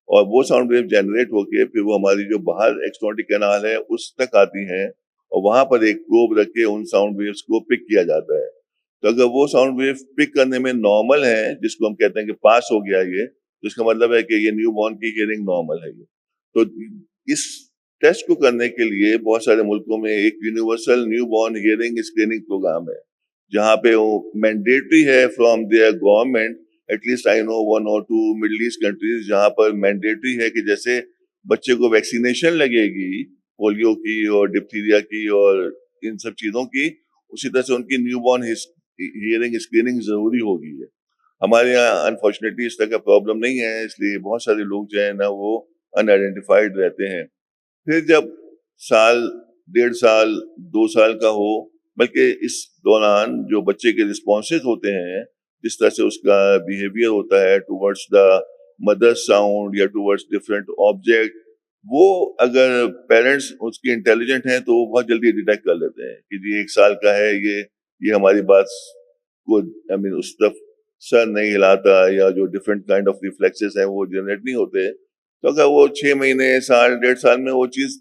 और वो साउंड वेव जनरेट होके फिर वो हमारी जो बाहर एक्सटर्नल कैनाल है उस तक आती हैं और वहां पर एक प्रोब रख के उन साउंड वेव्स को पिक किया जाता है। तो अगर वो साउंड वेव पिक करने में नॉर्मल है, जिसको हम कहते हैं कि पास हो गया ये, तो इसका मतलब है कि ये न्यू बॉर्न की हियरिंग नॉर्मल है। ये तो इस टेस्ट को करने के लिए बहुत सारे मुल्कों में एक universal newborn hearing screening program है, जहाँ पे वो मैंडेटरी है from their government. At least I know 1 or 2 middle east countries जहाँ पर मैंडेटरी है कि जैसे बच्चे को वैक्सीनेशन लगेगी पोलियो की और डिप्थीरिया की और इन सब चीजों की, उसी तरह से उनकी न्यू बॉर्न हियरिंग स्क्रीनिंग जरूरी होगी है। हमारे यहाँ अनफॉर्चुनेटली इस तरह का प्रॉब्लम नहीं है, इसलिए बहुत सारे लोग जो है ना वो अनआइडेंटिफाइड रहते हैं। फिर जब साल, 1.5 साल, 2 साल का हो, बल्कि इस दौरान जो बच्चे के रिस्पॉन्सेज होते हैं, जिस तरह से उसका बिहेवियर होता है टुवर्ड्स द मदर साउंड या टुवर्ड्स डिफरेंट ऑब्जेक्ट, वो अगर पेरेंट्स उसकी इंटेलिजेंट हैं तो वो बहुत जल्दी डिटेक्ट कर लेते हैं कि जी 1 साल का है, ये हमारी बात को उस तरफ सर नहीं हिलाता या जो डिफरेंट काइंड ऑफ रिफ्लेक्सेस हैं वो जनरेट नहीं होते। तो अगर वो 6 महीने, साल, 1.5 साल में वो चीज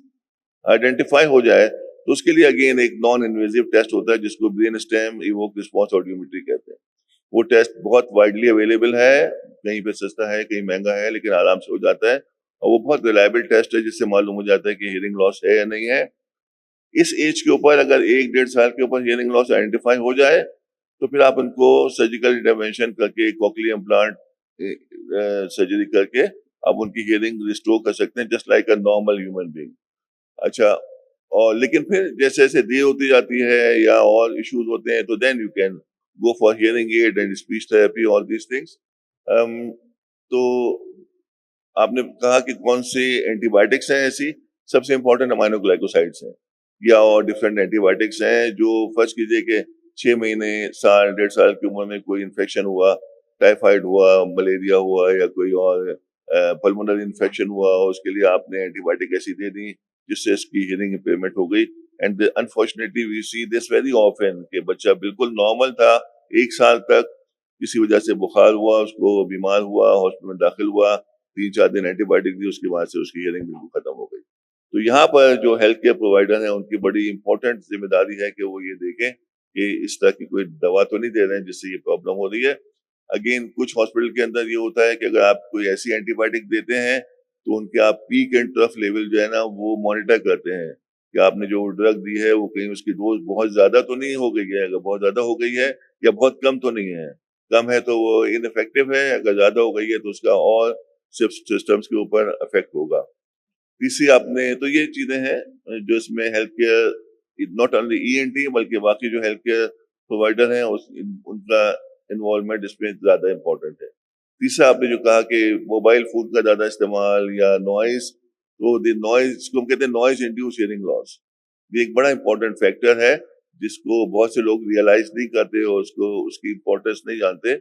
आइडेंटिफाई हो जाए तो उसके लिए अगेन एक नॉन इन्वेजिव टेस्ट होता है जिसको brain stem evoke response audiometry कहते हैं। वो टेस्ट बहुत वाइडली अवेलेबल है, कहीं पे सस्ता है, कहीं महंगा है, लेकिन आराम से हो जाता है और वो बहुत रिलायबल टेस्ट है जिससे मालूम हो जाता है कि हियरिंग लॉस है या नहीं है। इस एज के ऊपर अगर 1-1.5 साल के ऊपर हियरिंग लॉस आइडेंटिफाई हो जाए तो फिर आप उनको सर्जिकल इंटरवेंशन करके, कॉक्लियर इम्प्लांट सर्जरी करके आप उनकी हियरिंग रिस्टोर कर सकते हैं, just like a normal human being. अच्छा, और लेकिन फिर जैसे जैसे देर होती जाती है या और इश्यूज होते हैं तो then you can go for hearing aid and speech therapy, all these things. तो आपने कहा कि कौन सी एंटीबायोटिक्स हैं ऐसी, सबसे इंपॉर्टेंट अमाइनोग्लाइकोसाइड्स हैं या और डिफरेंट एंटीबायोटिक्स हैं जो फर्ज कीजिए कि 6 महीने, साल, 1.5 साल की उम्र में कोई इन्फेक्शन हुआ, टाइफाइड हुआ, मलेरिया हुआ या कोई और पल्मोनरी इन्फेक्शन हुआ, उसके लिए आपने एंटीबायोटिक ऐसी दे दी जिससे इसकी हियरिंग इंपेयरमेंट हो गई। And unfortunately we see this very often कि बच्चा बिल्कुल नॉर्मल था 1 साल तक, किसी वजह से बुखार हुआ, उसको बीमार हुआ, हॉस्पिटल में दाखिल हुआ, 3-4 दिन एंटीबायोटिक दी, उसके बाद से उसकी हियरिंग बिल्कुल खत्म हो गई। तो यहाँ पर जो हेल्थ केयर प्रोवाइडर है उनकी बड़ी इंपॉर्टेंट जिम्मेदारी है कि वो ये देखें कि इस तरह की कोई दवा तो नहीं दे रहे हैं जिससे ये प्रॉब्लम हो रही है। अगेन कुछ हॉस्पिटल के अंदर ये होता है कि अगर आप कोई ऐसी एंटीबायोटिक देते हैं तो उनके आप पीक एंड ट्रफ लेवल जो है ना वो मॉनिटर करते हैं कि आपने जो ड्रग दी है वो कहीं उसकी डोज बहुत ज्यादा तो नहीं हो गई है, अगर बहुत ज्यादा हो गई है या बहुत कम तो नहीं है, कम है तो वो इनइफेक्टिव है, अगर ज्यादा हो गई है तो उसका और सिस्टम्स के ऊपर इफेक्ट होगा। तीसरी आपने तो ये चीजें हैं जो इसमें health care not only ENT बल्कि बाकी जो हेल्थ केयर प्रोवाइडर हैं उनका इन्वॉल्वमेंट इसमें ज्यादा इंपॉर्टेंट है। तीसरा आपने जो कहा कि मोबाइल फोन का ज्यादा इस्तेमाल या नॉइज, तो द नॉइज को हम कहते हैं नॉइज इंड्यूस हियरिंग लॉस, ये एक बड़ा इंपॉर्टेंट फैक्टर है जिसको बहुत से लोग रियलाइज नहीं करते और उसको उसकी इंपॉर्टेंस नहीं जानते।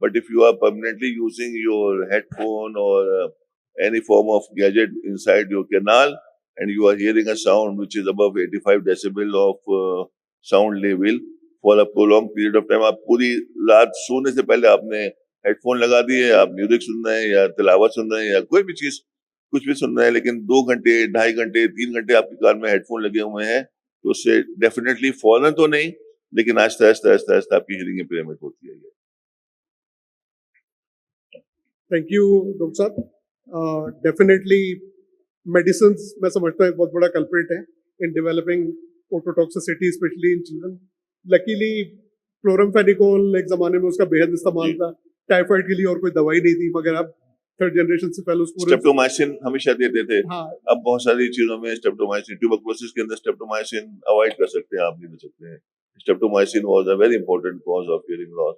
But if you are permanently using your headphone और any form of gadget inside your canal and you are hearing a sound which is above 85 decibel of sound level for a prolonged period of time, आप पूरी रात सोने से पहले आपने headphone लगा दिए, आप म्यूजिक सुन रहे हैं या तिलावत सुन रहे हैं या कोई भी चीज कुछ भी सुन रहे हैं, लेकिन 2 घंटे, 2.5 घंटे, 3 घंटे आपकी कार में हेडफोन लगे हुए हैं तो उससे डेफिनेटली फौरन तो नहीं लेकिन आहिस्ता आहिस्ता आहिस्ता आहिस्ता आपकी हियरिंग इंपेयरमेंट होती है। थैंक यू डॉक्टर साहब। डेफिनेटली मेडिसिन मैं समझता हूँ एक बहुत बड़ा कल्प्रिट है in developing ototoxicity specially in children. Luckily chloramphenicol एक जमाने में उसका बेहद इस्तेमाल था, टाइफाइड के लिए और कोई दवाई नहीं थी, मगर अब थर्ड जनरेशन से पहले उसको स्ट्रेप्टोमाइसिन हमेशा देते थे। हाँ, अब बहुत सारी चीजों में स्ट्रेप्टोमाइसिन, ट्यूबरकुलोसिस के अंदर स्ट्रेप्टोमाइसिन अवॉइड कर सकते हैं, आप नहीं दे सकते हैं। Streptomycin was a very important cause of hearing loss.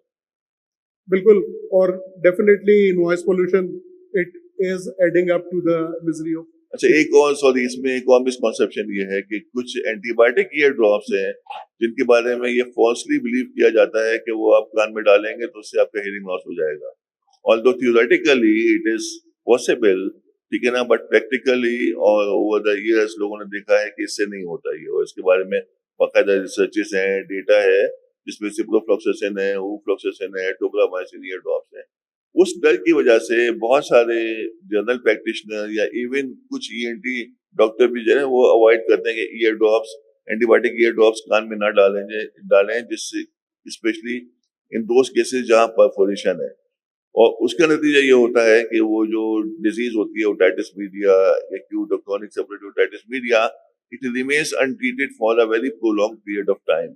बिल्कुल, और definitely noise pollution it is adding up to the misery of. अच्छा, एक और सॉरी, इसमें एक और मिसकॉन्सेप्शन ये है कि कुछ एंटीबायोटिक ईयर ड्रॉप्स हैं जिनके बारे में ये फॉल्सली बिलीव किया जाता है कि वो आप कान में डालेंगे तो उससे आपका हियरिंग लॉस हो जाएगा। Although theoretically it is possible, ठीक है ना, बट प्रैक्टिकली और ओवर द ईयर्स लोगों ने देखा है कि इससे नहीं होता ये, और इसके बारे में बाकायदा रिसर्चेस हैं, डेटा है जिसमें सिप्रोफ्लॉक्सासिन है, ओफ्लॉक्सासिन है, टोब्रामाइसिन ईयर ड्रॉप्स हैं। उस डर की वजह से बहुत सारे जनरल प्रैक्टिशनर या इवन कुछ ईएनटी डॉक्टर भी जो है वो अवॉइड करते हैं कि ear drops, antibiotic ear drops कान में ना डालें जिससे स्पेशली इन दोज केसेस जहां परफोरेशन है, और उसका नतीजा ये होता है कि वो जो डिजीज होती है ओटाइटिस मीडिया, एक्यूट और chronic suppurative otitis media, it remains untreated for a very prolong period of time,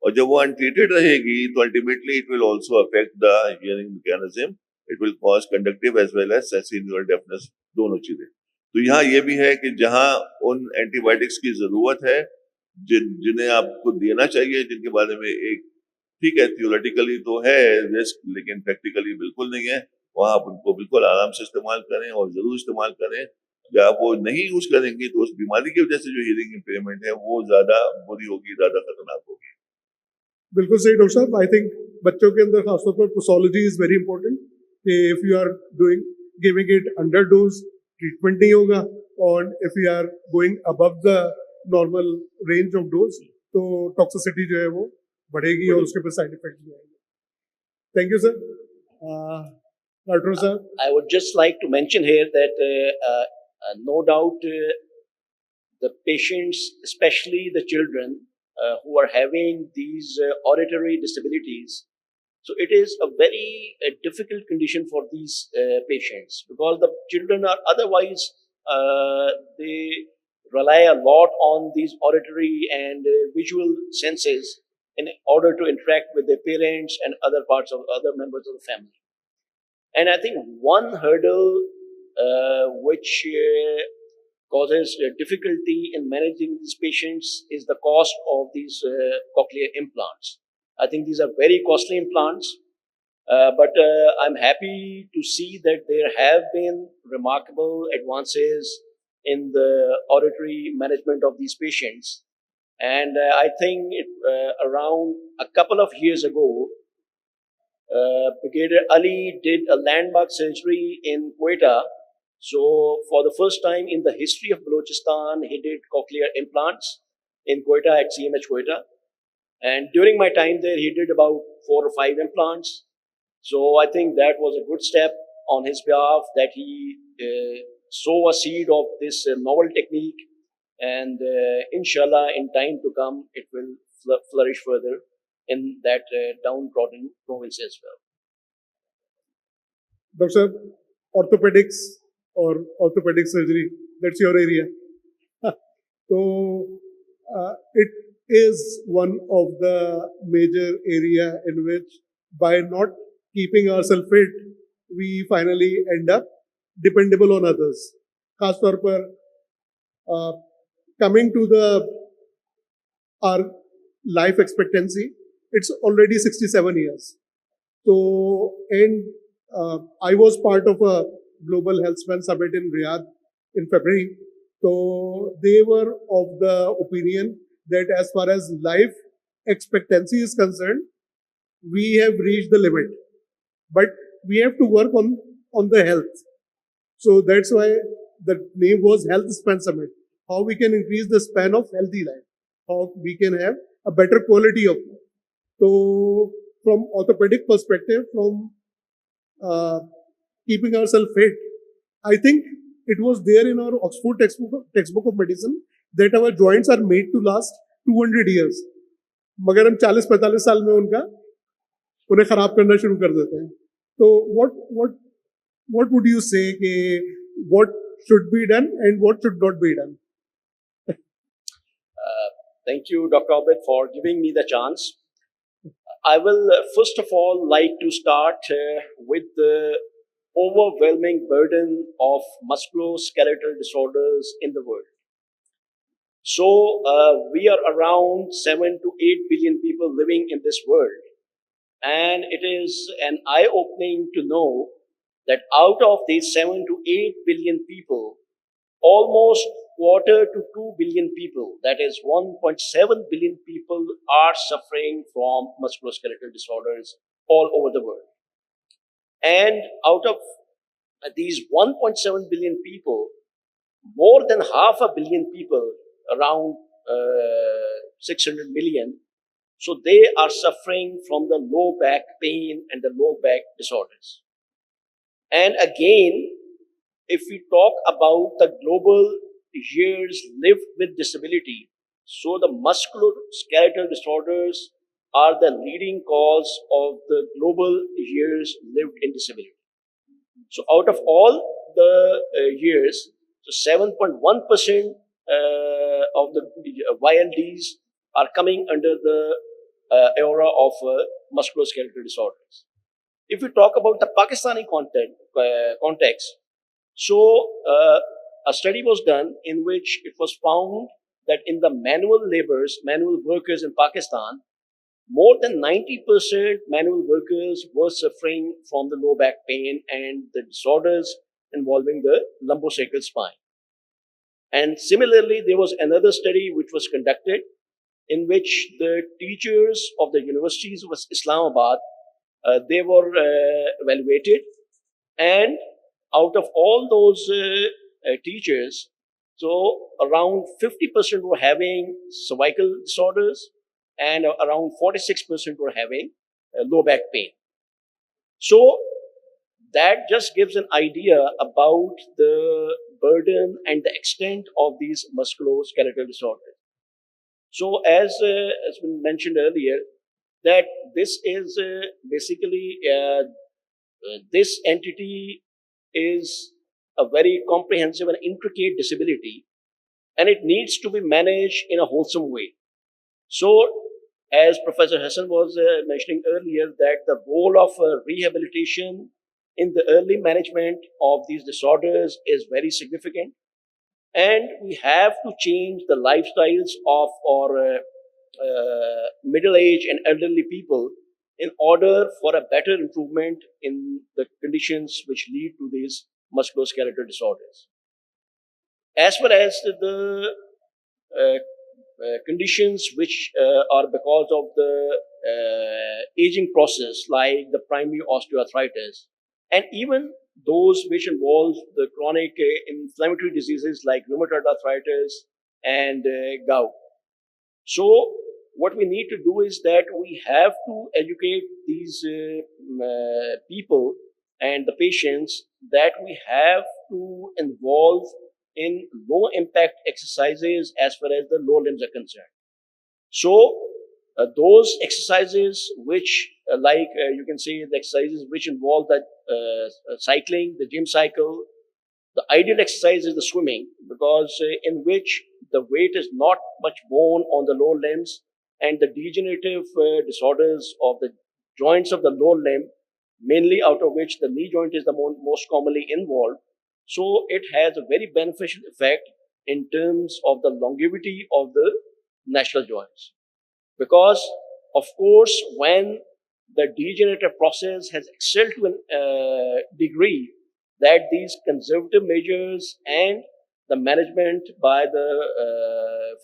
और जब वो अनट्रीटेड रहेगी तो ultimately it will also affect the hearing mechanism, it will cause conductive as well as sensory neural deafness, दोनों चीजें। तो यहाँ ये भी है कि जहाँ उन एंटीबायोटिक्स की जरूरत है जिन्हें आपको देना चाहिए, जिनके बारे में एक ठीक है थियोरेटिकली तो है रिस्क लेकिन प्रैक्टिकली बिल्कुल नहीं है, वहां आप उनको बिल्कुल आराम से इस्तेमाल करें और जरूर इस्तेमाल करें। अगर आप वो नहीं यूज करेंगे तो उस बीमारी की वजह से जो हियरिंग इंपेयरमेंट है वो ज्यादा बुरी होगी, ज्यादा खतरनाक होगी। बिल्कुल सही डॉक्टर साहब। आई थिंक बच्चों के अंदर खासतौर पर पोसोलॉजी इज वेरी इंपॉर्टेंट कि if you are doing giving it under dose treatment नहीं होगा, और if you are going above the normal range of dose तो टॉक्सिसिटी जो है वो बढ़ेगी और उसके पर साइड इफेक्ट भी आएंगे। Thank you sir. डॉक्टर साहब, I would just like to mention here that no doubt the patients, especially the children who are having these auditory disabilities, so it is a very difficult condition for these patients because the children are otherwise they rely a lot on these auditory and visual senses in order to interact with their parents and other parts of other members of the family. And I think one hurdle which causes difficulty in managing these patients is the cost of these cochlear implants. I think these are very costly implants, but I'm happy to see that there have been remarkable advances in the auditory management of these patients. And I think around a couple of years ago, Brigadier Ali did a landmark surgery in Quetta. So, for the first time in the history of Balochistan, he did cochlear implants in Quetta at CMH Quetta. And during my time there, he did about 4 or 5 implants. So, I think that was a good step on his behalf that he sow a seed of this novel technique. And inshallah, in time to come, it will flourish further in that downtrodden province as well. Doctor, orthopedics or orthopedic surgery, that's your area. So, it is one of the major area in which by not keeping ourselves fit, we finally end up dependable on others. खास तौर पर coming to our life expectancy, it's already 67 years. So, and I was part of a Global Health Span Summit in Riyadh in February. So, they were of the opinion that as far as life expectancy is concerned, we have reached the limit. But we have to work on the health. So, that's why the name was Health Span Summit. How we can increase the span of healthy life. How we can have a better quality of life. So, from orthopedic perspective, from keeping ourselves fit, I think it was there in our Oxford textbook of medicine that our joints are made to last 200 years. मगर हम 40-45 साल में उन्हें खराब करना शुरू कर देते हैं. So, what would you say कि what should be done and what should not be done? Thank you, Dr. Abid, for giving me the chance. I will first of all like to start with the overwhelming burden of musculoskeletal disorders in the world. So, we are around 7 to 8 billion people living in this world. And it is an eye-opening to know that out of these 7 to 8 billion people, almost quarter to 2 billion people, that is 1.7 billion people, are suffering from musculoskeletal disorders all over the world. And out of these 1.7 billion people, more than half a billion people, around 600 million, so they are suffering from the low back pain and the low back disorders. And again, if we talk about the global years lived with disability, so the musculoskeletal disorders are the leading cause of the global years lived in disability. So out of all the years, so 7.1% of the YLDs are coming under the era of musculoskeletal disorders. If we talk about the Pakistani context, so a study was done in which it was found that in the manual workers in Pakistan, more than 90% manual workers were suffering from the low back pain and the disorders involving the lumbosacral spine. And similarly, there was another study which was conducted in which the teachers of the universities of Islamabad, they were evaluated, and out of all those teachers, so around 50% were having cervical disorders and around 46% were having low back pain. So that just gives an idea about the burden and the extent of these musculoskeletal disorders. So as has been mentioned earlier, that this is basically this entity is a very comprehensive and intricate disability, and it needs to be managed in a wholesome way. So, as Professor Hassan was mentioning earlier, that the role of rehabilitation in the early management of these disorders is very significant. And we have to change the lifestyles of our middle-aged and elderly people in order for a better improvement in the conditions which lead to these musculoskeletal disorders. As far as the conditions which are because of the aging process, like the primary osteoarthritis, and even those which involve the chronic inflammatory diseases like rheumatoid arthritis and gout. So, what we need to do is that we have to educate these people and the patients that we have to involve in low impact exercises as far as the lower limbs are concerned. So, those exercises which, you can say, the exercises which involve that cycling, the gym cycle, the ideal exercise is the swimming, because in which the weight is not much borne on the lower limbs, and the degenerative disorders of the joints of the lower limb, mainly out of which the knee joint is the most commonly involved. So it has a very beneficial effect in terms of the longevity of the natural joints. Because, of course, when the degenerative process has excelled to a degree that these conservative measures and the management by the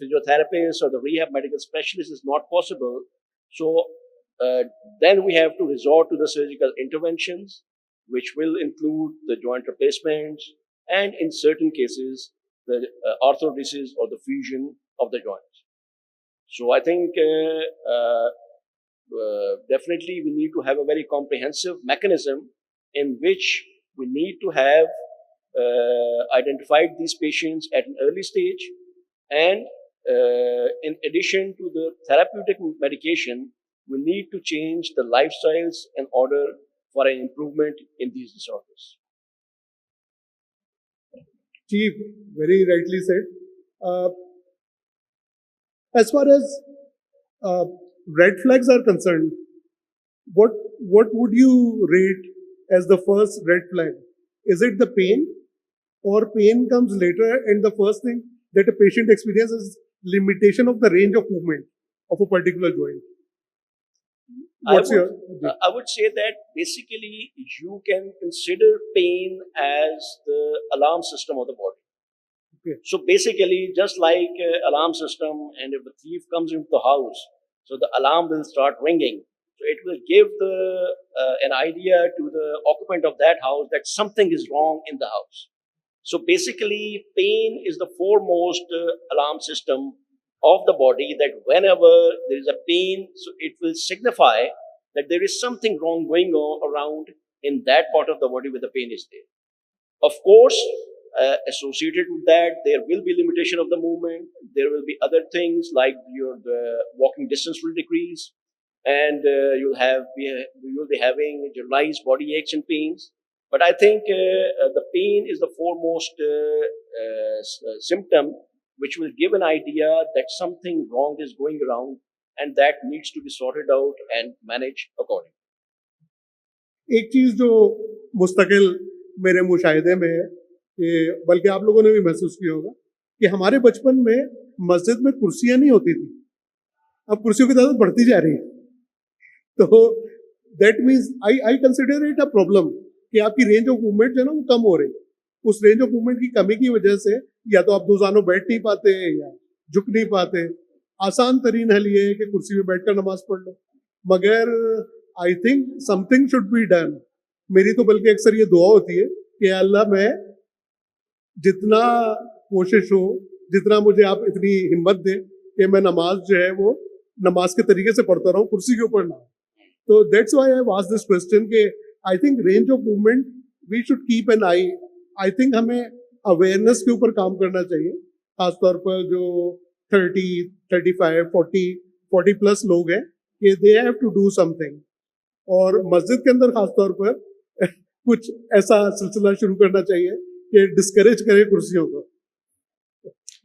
physiotherapist or the rehab medical specialist is not possible, so then we have to resort to the surgical interventions, which will include the joint replacements and, in certain cases, the arthrodesis or the fusion of the joints. So I think definitely we need to have a very comprehensive mechanism in which we need to have identified these patients at an early stage, and in addition to the therapeutic medication, we need to change the lifestyles in order for an improvement in these disorders. Chief, very rightly said. As far as red flags are concerned, what would you rate as the first red flag? Is it the pain, or pain comes later and the first thing that a patient experiences is limitation of the range of movement of a particular joint? I would say that basically you can consider pain as the alarm system of the body. Okay. So basically, just like alarm system, and if a thief comes into the house, so the alarm will start ringing. So it will give an idea to the occupant of that house that something is wrong in the house. So basically, pain is the foremost alarm system of the body, that whenever there is a pain, so it will signify that there is something wrong going on around in that part of the body where the pain is there. Of course, associated with that, there will be limitation of the movement. There will be other things like the walking distance will decrease, and you'll be having generalized body aches and pains. But I think the pain is the foremost symptom which will give an idea that something wrong is going around, and that needs to be sorted out and managed accordingly. एक चीज जो मुस्तकिल मेरे मुशाहिदे में है, कि बल्कि आप लोगों ने भी महसूस किया होगा कि हमारे बचपन में मस्जिद में कुर्सियां नहीं होती थी, अब कुर्सियों की तादाद बढ़ती जा रही है. तो that means I consider it a problem कि आपकी रेंज ऑफ मूवमेंट जो है ना वो कम हो रही. उस रेंज ऑफ मूवमेंट की कमी की वजह से या तो आप दोजानो बैठ नहीं पाते या झुक नहीं पाते. आसान तरीन हल ये है कि कुर्सी में बैठकर नमाज पढ़ लो, मगर I think something should be done. मेरी तो बल्कि अक्सर ये दुआ होती है कि अल्लाह, मैं जितना कोशिश हो, जितना मुझे आप इतनी हिम्मत दें कि मैं नमाज जो है वो नमाज के तरीके से पढ़ता रहूं, कुर्सी के ऊपर ना. तो that's why I have asked this question के I think range of movement we should keep an eye. I think हमें अवेयरनेस के ऊपर काम करना चाहिए, खासतौर पर जो 30, 35, 40 प्लस लोग हैं कि they have to do something. और मस्जिद के अंदर खासतौर पर कुछ ऐसा सिलसिला शुरू करना चाहिए कि डिस्करेज करे कुर्सियों को.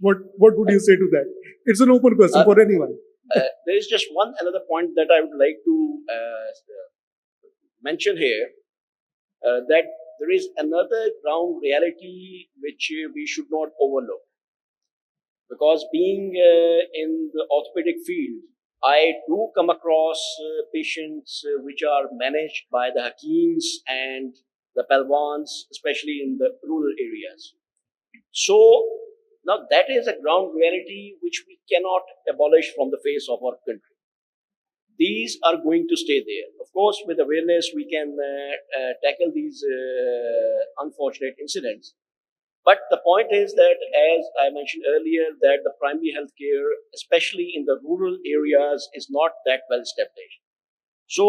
What would you say to that? It's an open question for anyone. There is just another point that I would like to mention here, that there is another ground reality which we should not overlook. because being in the orthopedic field, I do come across patients which are managed by the Hakims and the Palwans, especially in the rural areas. So now that is a ground reality which we cannot abolish from the face of our country. These are going to stay there. Of course, with awareness, we can tackle these unfortunate incidents. But the point is that, as I mentioned earlier, that the primary health care, especially in the rural areas, is not that well established. So,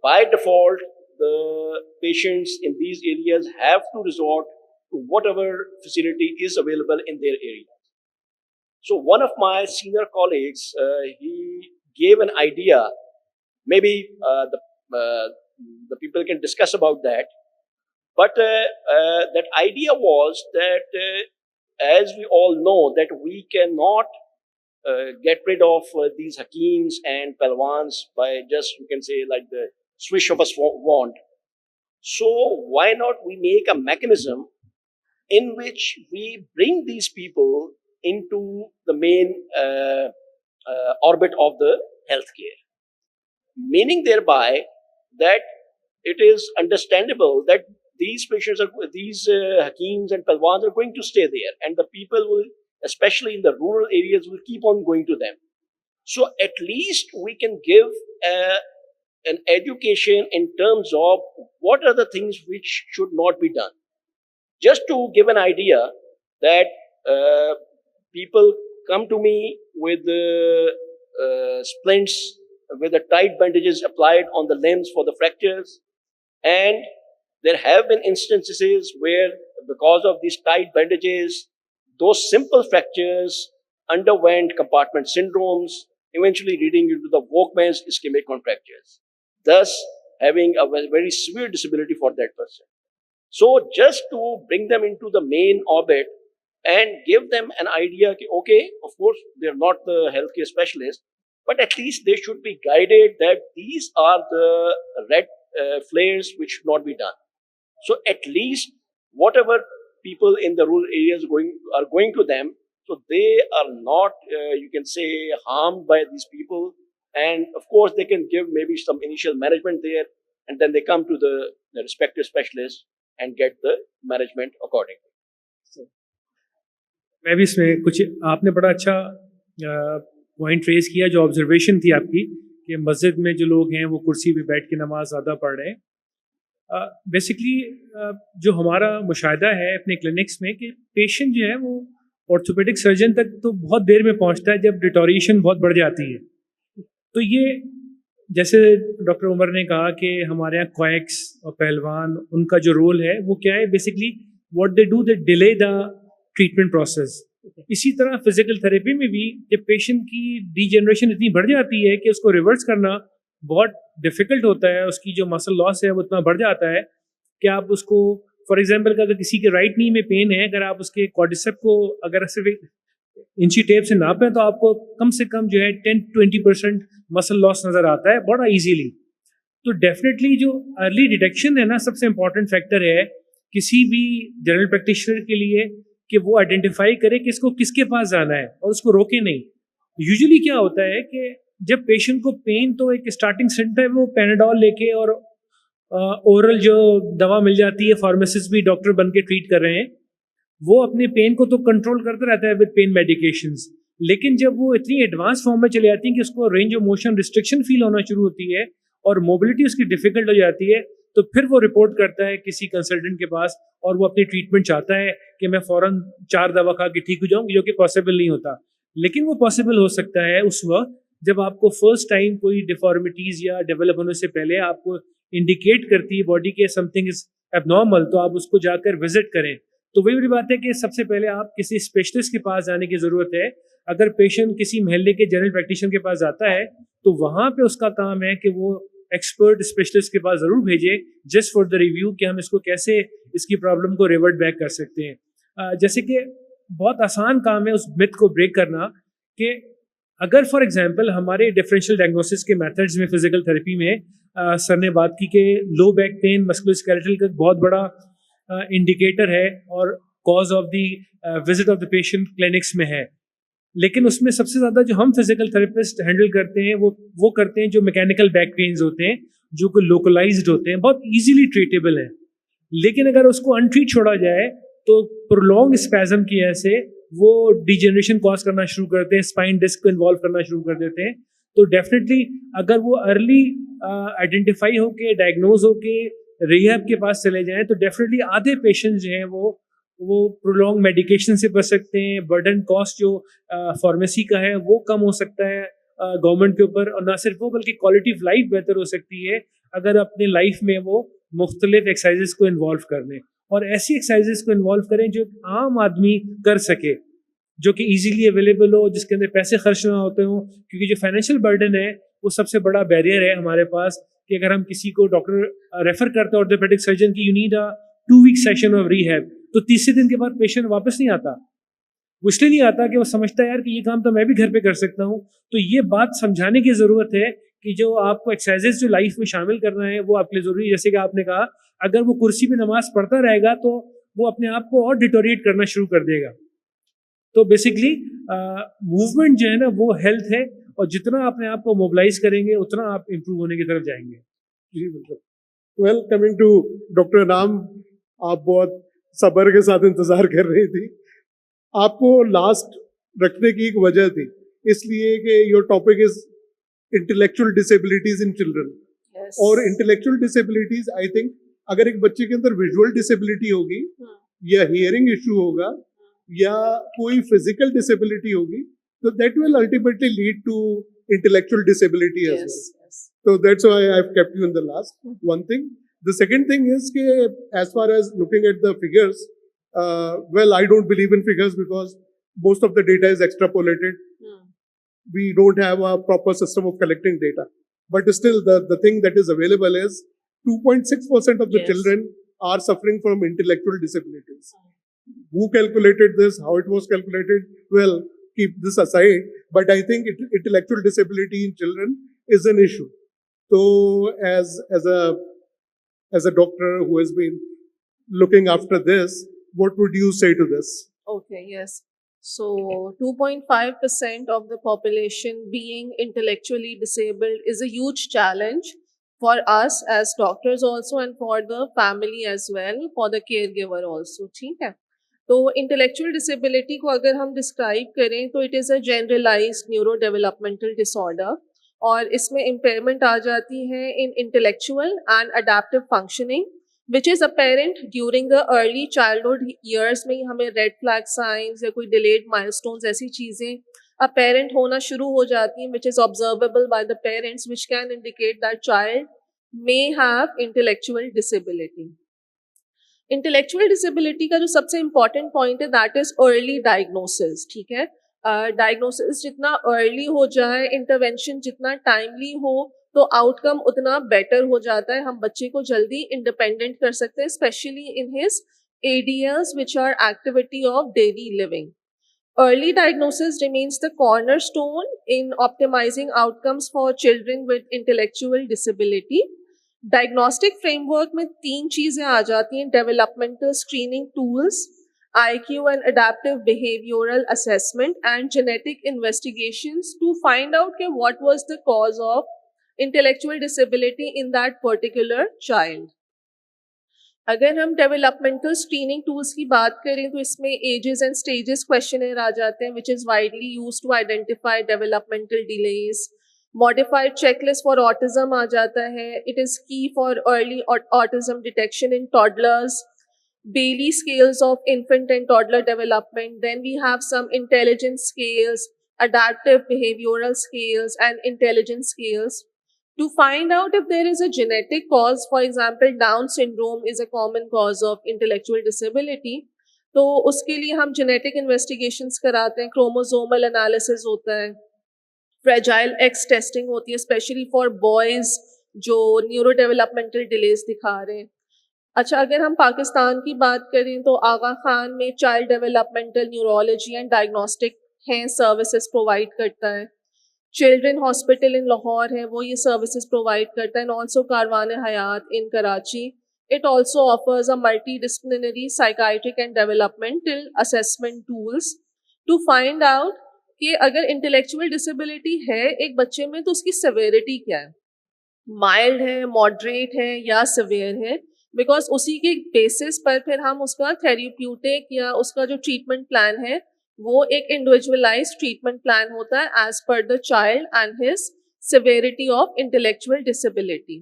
by default, the patients in these areas have to resort to whatever facility is available in their area. So, one of my senior colleagues, he gave an idea. Maybe the people can discuss about that. But that idea was that, as we all know, that we cannot get rid of these Hakims and Palwans by just, you can say, like the swish of a wand. So why not we make a mechanism in which we bring these people into the main orbit of the healthcare, meaning thereby that it is understandable that these patients these Hakims and Palwans are going to stay there, and the people will, especially in the rural areas, will keep on going to them. So at least we can give an education in terms of what are the things which should not be done. Just to give an idea that people come to me with splints, with the tight bandages applied on the limbs for the fractures, and there have been instances where, because of these tight bandages, those simple fractures underwent compartment syndromes, eventually leading into the Volkmann's ischemic contractures, thus having a very severe disability for that person. So just to bring them into the main orbit and give them an idea, okay, of course, they're not the healthcare specialists, but at least they should be guided that these are the red flares which should not be done. So at least whatever people in the rural areas are going to them, so they are not, you can say, harmed by these people. And of course, they can give maybe some initial management there, and then they come to the respective specialist and get the management accordingly. मैं भी इसमें कुछ, आपने बड़ा अच्छा point raise किया, जो observation थी आपकी कि मस्जिद में जो लोग हैं वो कुर्सी पे बैठ के नमाज ज़्यादा पढ़ रहे हैं. बेसिकली जो हमारा मुशाहिदा है अपने क्लिनिक्स में कि पेशेंट जो है वो ऑर्थोपेडिक सर्जन तक तो बहुत देर में पहुंचता है जब डिटोरिएशन बहुत बढ़ जाती है. तो ये जैसे डॉक्टर उमर ने कहा कि हमारे यहाँ क्वैक्स और पहलवान, उनका जो रोल है वो क्या है, basically what they do, they delay the treatment process. इसी तरह फिजिकल थेरेपी में भी जब पेशेंट की डीजेनरेशन इतनी बढ़ जाती है कि उसको रिवर्स करना बहुत डिफिकल्ट होता है, उसकी जो मसल लॉस है वो इतना बढ़ जाता है कि आप उसको, फॉर एग्जांपल अगर किसी के राइट नी में पेन है, अगर आप उसके क्वाड्रिसेप को अगर सिर्फ इंची टेप से नापें तो आपको कम से कम जो है 10-20% मसल लॉस नज़र आता है बड़ा इजीली. तो डेफिनेटली जो अर्ली डिटेक्शन है ना, सबसे इम्पॉर्टेंट फैक्टर है किसी भी जनरल प्रैक्टिशनर के लिए कि वो आइडेंटिफाई करे कि इसको किसके पास जाना है और उसको रोके नहीं. यूजुअली क्या होता है कि जब पेशेंट को पेन, तो एक स्टार्टिंग सेंटर वो पैनाडॉल लेके और ओरल जो दवा मिल जाती है, फार्मासिस्ट भी डॉक्टर बन के ट्रीट कर रहे हैं, वो अपने पेन को तो कंट्रोल करता रहता है विद पेन मेडिकेशंस. लेकिन जब वो इतनी एडवांस फॉर्म में चले जाती हैं कि उसको range of motion restriction feel होना शुरू होती है और मोबिलिटी उसकी डिफिकल्ट हो जाती है, तो फिर वो रिपोर्ट करता है किसी कंसल्टेंट के पास और वो अपनी ट्रीटमेंट चाहता है कि मैं फ़ौरन 4 दवा खा के ठीक हो जाऊँ, जो कि पॉसिबल नहीं होता. लेकिन वो पॉसिबल हो सकता है उस वक्त जब आपको फर्स्ट टाइम कोई डिफॉर्मिटीज़ या डेवलप होने से पहले आपको इंडिकेट करती है बॉडी के समथिंग इज एबनॉर्मल, तो आप उसको जाकर विजिट करें. तो वही बात है कि सबसे पहले आप किसी स्पेशलिस्ट के पास जाने की ज़रूरत है. अगर पेशेंट किसी महल्ले के जनरल प्रैक्टिशनर के पास जाता है तो वहाँ पे उसका काम है कि वो एक्सपर्ट स्पेशलिस्ट के पास ज़रूर भेजे, जस्ट फॉर द रिव्यू कि हम इसको कैसे इसकी प्रॉब्लम को रिवर्ट बैक कर सकते हैं. जैसे कि बहुत आसान काम है उस मिथ को ब्रेक करना कि अगर फॉर एग्जांपल हमारे डिफरेंशियल डायग्नोसिस के मेथड्स में फिजिकल थेरेपी में सर ने बात की कि लो बैक पेन मस्कुलोस्केलेटल का बहुत बड़ा इंडिकेटर है और cause of the visit of the patient clinics में है. लेकिन उसमें सबसे ज़्यादा जो हम फिजिकल थेरेपिस्ट हैंडल करते हैं वो करते हैं जो मैकेनिकल बैक पेन्स होते हैं, जो कि लोकलाइज्ड होते हैं, बहुत इजीली ट्रीटेबल है। लेकिन अगर उसको अनट्रीट छोड़ा जाए तो प्रोलॉन्ग स्पैज़म की वजह से वो डिजेनरेशन कॉज करना शुरू करते हैं, स्पाइन डिस्क को इन्वॉल्व करना शुरू कर देते हैं। तो डेफिनेटली अगर वो अर्ली आइडेंटिफाई होके, डायग्नोज होके रिहैब के पास चले जाएं तो डेफिनेटली आधे पेशेंट जो हैं वो प्रोलॉन्ग मेडिकेशन से बच सकते हैं। बर्डन कॉस्ट जो फार्मेसी का है वो कम हो सकता है गवर्नमेंट के ऊपर, और ना सिर्फ वो बल्कि क्वालिटी ऑफ लाइफ बेहतर हो सकती है अगर अपने लाइफ में वो मुख्तलिफ एक्सरसाइजेस को इन्वॉल्व कर लें, और ऐसी एक्सरसाइजेस को इन्वॉल्व करें जो आम आदमी कर सके, जो कि इजीली अवेलेबल हो, जिसके अंदर पैसे खर्च ना होते हों। क्योंकि जो फाइनेंशियल बर्डन है वो सबसे बड़ा बैरियर है हमारे पास, कि अगर हम किसी को डॉक्टर रेफर करते हैं ऑर्थोपेडिक सर्जन की, you need a 2 week session of rehab, तो तीसरे दिन के बाद पेशेंट वापस नहीं आता। वो इसलिए नहीं आता कि वो समझता है यार कि ये काम तो मैं भी घर पे कर सकता हूँ। तो ये बात समझाने की ज़रूरत है कि जो आपको एक्सरसाइजेस जो लाइफ में शामिल करना है वो आपके लिए ज़रूरी है। जैसे कि आपने कहा, अगर वो कुर्सी पे नमाज पढ़ता रहेगा तो वो अपने आप को और डिटोरिएट करना शुरू कर देगा। तो बेसिकली मूवमेंट जो है ना वो हेल्थ है, और जितना अपने आप को मोबिलाइज करेंगे उतना आप इम्प्रूव होने की तरफ जाएंगे। जी बिल्कुल। वेल, कमिंग टू डॉक्टर नाम, आप बहुत सब्र के साथ इंतजार कर रही थी। आपको लास्ट रखने की एक वजह थी, इसलिए कि your topic is intellectual disabilities in children. Yes. और इंटेलेक्चुअल डिसेबिलिटीज, आई थिंक अगर एक बच्चे के अंदर विजुअल डिसेबिलिटी होगी या हियरिंग इशू होगा या कोई फिजिकल डिसेबिलिटी होगी, तो that will ultimately lead to intellectual disability as Yes. Well. Yes. So that's why I've kept you in the last. One thing. The second thing is that as far as looking at the figures, well, I don't believe in figures because most of the data is extrapolated. We don't have a proper system of collecting data. But still, the thing that is available is 2.6% of the Yes. children are suffering from intellectual disabilities. Who calculated this? How it was calculated? Well, keep this aside. But I think intellectual disability in children is an issue. So, as a doctor who has been looking after this, what would you say to this? Okay, yes. So 2.5% of the population being intellectually disabled is a huge challenge for us as doctors also, and for the family as well, for the caregiver also. ठीक है? तो intellectual disability को अगर हम describe करें तो it is a generalized neurodevelopmental disorder, और इसमें impairment आ जाती है in intellectual and adaptive functioning, which is apparent during the early childhood years में ही हमें red flag signs या कोई delayed milestones ऐसी चीज़ें apparent होना शुरू हो जाती हैं, which is observable by the parents, which can indicate that child may have intellectual disability. Intellectual disability का जो सबसे important point है that is early diagnosis, ठीक है? Diagnosis जितना early हो जाए, intervention जितना timely हो, तो आउटकम उतना बेटर हो जाता है, हम बच्चे को जल्दी इंडिपेंडेंट कर सकते हैं, specially in his ADLs which are activity of daily living. Early diagnosis remains the cornerstone in optimizing outcomes for children with intellectual disability. Diagnostic framework में 3 चीजें आ जाती हैं: developmental screening tools, IQ and adaptive behavioral assessment, and genetic investigations to find out what was the cause of intellectual disability in that particular child. अगर हम developmental screening tools की बात करें तो इसमें एजेस एंड स्टेजेस क्वेश्चनर आ जाते हैं, which is widely used to identify developmental delays. Modified checklist for autism आ जाता है, it is key for early autism detection in toddlers. Bailey scales of infant and toddler development. Then we have some intelligence scales, adaptive behavioral scales, and intelligence scales. To find out if there is a genetic cause, for example, Down syndrome is a common cause of intellectual disability. तो उसके लिए हम genetic investigations कराते हैं, chromosomal analysis होता है, fragile X testing होती है, especially for boys जो neurodevelopmental delays दिखा रहे हैं. अच्छा, अगर हम पाकिस्तान की बात करें तो आगा खान में child developmental neurology and diagnostic हैं, सर्विसेज प्रोवाइड करता है. चिल्ड्रन हॉस्पिटल इन लाहौर है, वो ये सर्विसेज प्रोवाइड करता है. And also Karwan Hayat in Karachi, it also offers a multi disciplinary psychiatric and developmental assessment tools to find out कि अगर इंटेलेक्चुअल डिसेबिलिटी है एक बच्चे में तो उसकी सेवेरिटी क्या है, माइल्ड है, मॉडरेट है या सिवियर है, बिकॉज उसी के बेसिस पर फिर हम उसका थेरेप्यूटिक या उसका जो ट्रीटमेंट प्लान है वो एक इंडिविजुअलाइज्ड ट्रीटमेंट प्लान होता है एज पर the child and his severity of intellectual disability.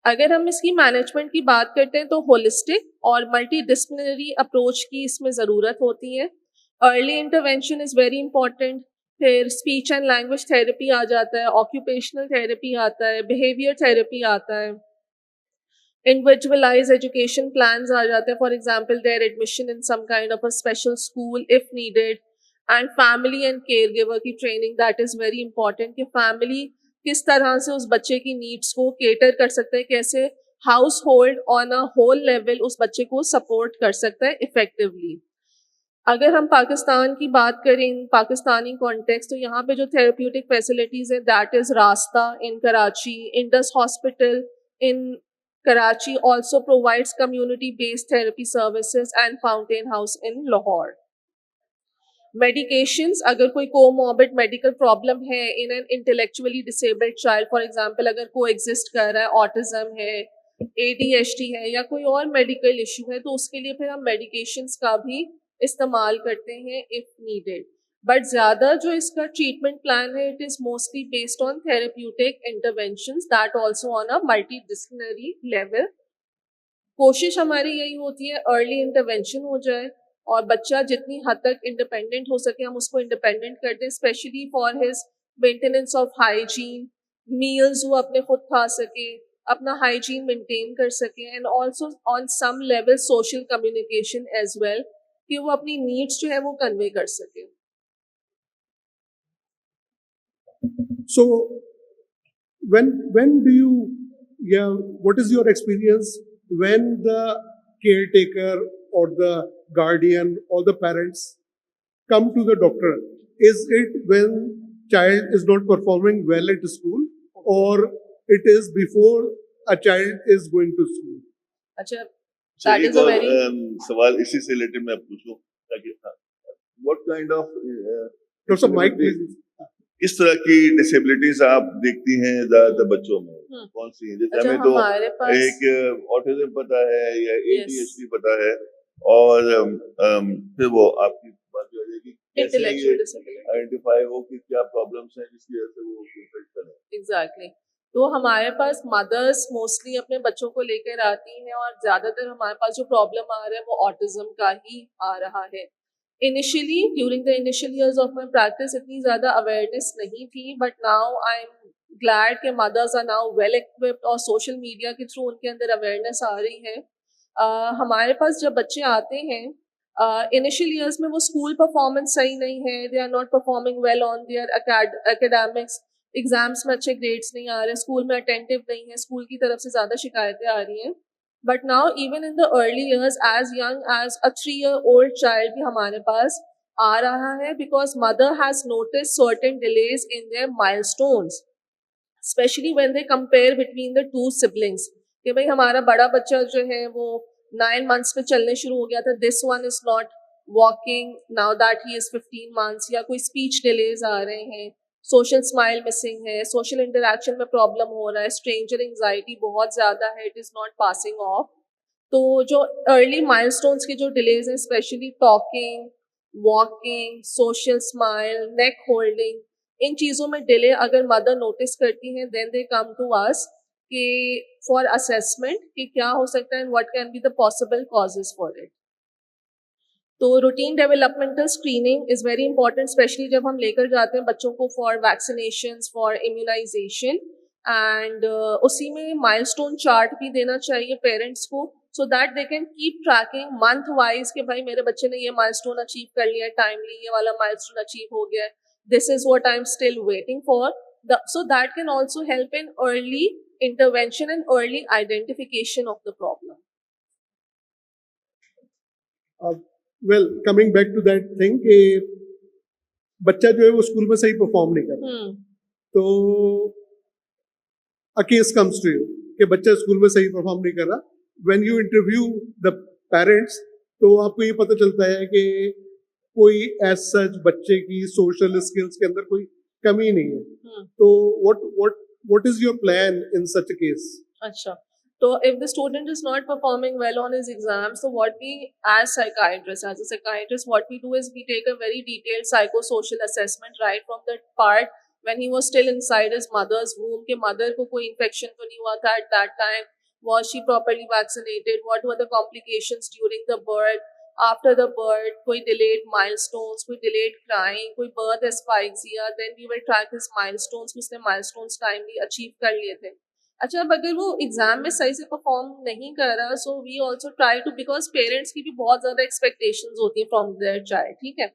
अगर हम इसकी मैनेजमेंट की बात करते हैं तो होलिस्टिक और मल्टी डिसिप्लिनरी अप्रोच की इसमें ज़रूरत होती है। Early intervention is very important. फिर स्पीच एंड लैंग्वेज थेरेपी आ जाता है, ऑक्यूपेशनल थेरेपी आता है, बिहेवियर थेरेपी आता है, individualized education plans आ जाते हैं, for example their admission in some kind of a special school if needed, and family and care giver की training that is very important कि फैमिली किस तरह से उस बच्चे की नीड्स को केटर कर सकता है, कैसे household on a whole level उस बच्चे को सपोर्ट कर सकता है इफेक्टिवली। अगर हम पाकिस्तान की बात करें, पाकिस्तानी कॉन्टेक्स्ट, तो यहाँ पे जो थेरेप्यूटिक फैसिलिटीज़ है that is Rasta in Karachi, Indus hospital in Karachi also provides community-based therapy services and Fountain House in Lahore. Medications, अगर कोई comorbid medical problem है in an intellectually disabled child, for example अगर coexist कर रहा है, autism है, ADHD है या कोई और medical issue है, तो उसके लिए फिर हम medications का भी इस्तेमाल करते हैं if needed. बट ज़्यादा जो इसका ट्रीटमेंट प्लान है it is mostly based on therapeutic interventions that also on a multi disciplinary level. कोशिश हमारी यही होती है अर्ली इंटरवेंशन हो जाए और बच्चा जितनी हद तक इंडिपेंडेंट हो सके हम उसको इंडिपेंडेंट कर दें, specially for his maintenance of hygiene, meals वो अपने खुद खा सके, अपना हाइजीन मेंटेन कर सके, and also on some level social communication as well कि वो अपनी नीड्स जो है वो कन्वे कर सके। So when do you, yeah, what is your experience when the caretaker or the guardian or the parents come to the doctor? Is it when child is not performing well at school or it is before a child is going to school? अच्छा, So that एक is a और very सवाल इसी से related मैं पूछूं ताकि what kind of Dr. Mike, please. किस तरह की डिसेबिलिटीज आप देखती हैं ज्यादातर बच्चों में, कौन सी हैं? जैसे अच्छा, हमें तो हमारे पास एक ऑटिज्म पता है या ADHD पता है और फिर वो आपकी बात जो है कि कैसे इंटेलेक्चुअल डिसेबिलिटी आइडेंटिफाई हो कि क्या प्रॉब्लम्स हैं जिसकी वजह से वो इफेक्ट करें। एग्जैक्टली। तो हमारे पास मदर्स मोस्टली अपने बच्चों को लेकर आती हैं और ज़्यादातर हमारे पास जो प्रॉब्लम आ रहा है वो ऑटिज्म का ही आ रहा है। Initially during the initial years of my practice इतनी ज़्यादा अवेयरनेस नहीं थी, but now I am glad कि mothers are now well equipped और सोशल मीडिया के थ्रू उनके अंदर अवेयरनेस आ रही है। हमारे पास जब बच्चे आते हैं इनिशियल ईयर्स में वो स्कूल परफॉर्मेंस सही नहीं है, they are not performing well on their academics, exams में अच्छे ग्रेड्स नहीं आ रहे, स्कूल में अटेंटिव नहीं है, स्कूल की तरफ से ज़्यादा शिकायतें आ रही हैं। But now even in the early years as young age a 3-year-old child भी हमारे पास आ रहा है, because mother has notice certain delays in their milestones, specially when they compare between the two siblings कि भाई हमारा बड़ा बच्चा जो है वो 9 months में चलने शुरू हो गया था, this one is not walking now that he is 15 months, या कोई स्पीच डिलेज आ रहे हैं, सोशल स्माइल मिसिंग है, सोशल इंटरेक्शन में प्रॉब्लम हो रहा है, स्ट्रेंजर एंजाइटी बहुत ज़्यादा है, it is not passing off. तो जो अर्ली माइलस्टोन्स के जो डिलेज हैं, specially talking, walking, social smile, neck holding, इन चीज़ों में डिले अगर मदर नोटिस करती हैं then they come to us कि फॉर असेसमेंट कि क्या हो सकता है and what can be the possible causes for it. तो routine developmental screening is very important, specially जब हम लेकर जाते हैं बच्चों को for vaccinations, for immunization, and उसी में माइलस्टोन चार्ट भी देना चाहिए पेरेंट्स को so that they can keep tracking month wise कि भाई मेरे बच्चे ने ये माइलस्टोन अचीव कर लिया है टाइमली, ये वाला माइलस्टोन अचीव हो गया है, this is what I am still waiting for, so that can also help in early intervention and early identification of the problem. Well, coming back to that thing कि बच्चा जो है वो स्कूल में सही परफॉर्म नहीं कर रहा, तो a case comes to you कि बच्चा स्कूल में सही परफॉर्म नहीं कर रहा, when you interview the parents तो आपको ये पता चलता है कि कोई एज सच बच्चे की सोशल स्किल्स के अंदर कोई कमी नहीं है. Hmm. तो what is your plan in such a case? Acha. So if the student is not performing well on his exams, so what we as psychiatrists, what we do is we take a very detailed psychosocial assessment right from the part when he was still inside his mother's womb. कि mother को कोई infection तो नहीं हुआ था at that time. Was she properly vaccinated? What were the complications during the birth? After the birth, कोई delayed milestones, कोई delayed crying, कोई birth asphyxia. Then we will track his milestones कि उसने milestones timely achieve कर लिए थे. अच्छा, अब अगर वो एग्जाम में सही से परफॉर्म नहीं कर रहा, so we also try to, because parents की भी बहुत ज्यादा एक्सपेक्टेशंस होती हैं फ्रॉम देयर चाइल्ड. ठीक है,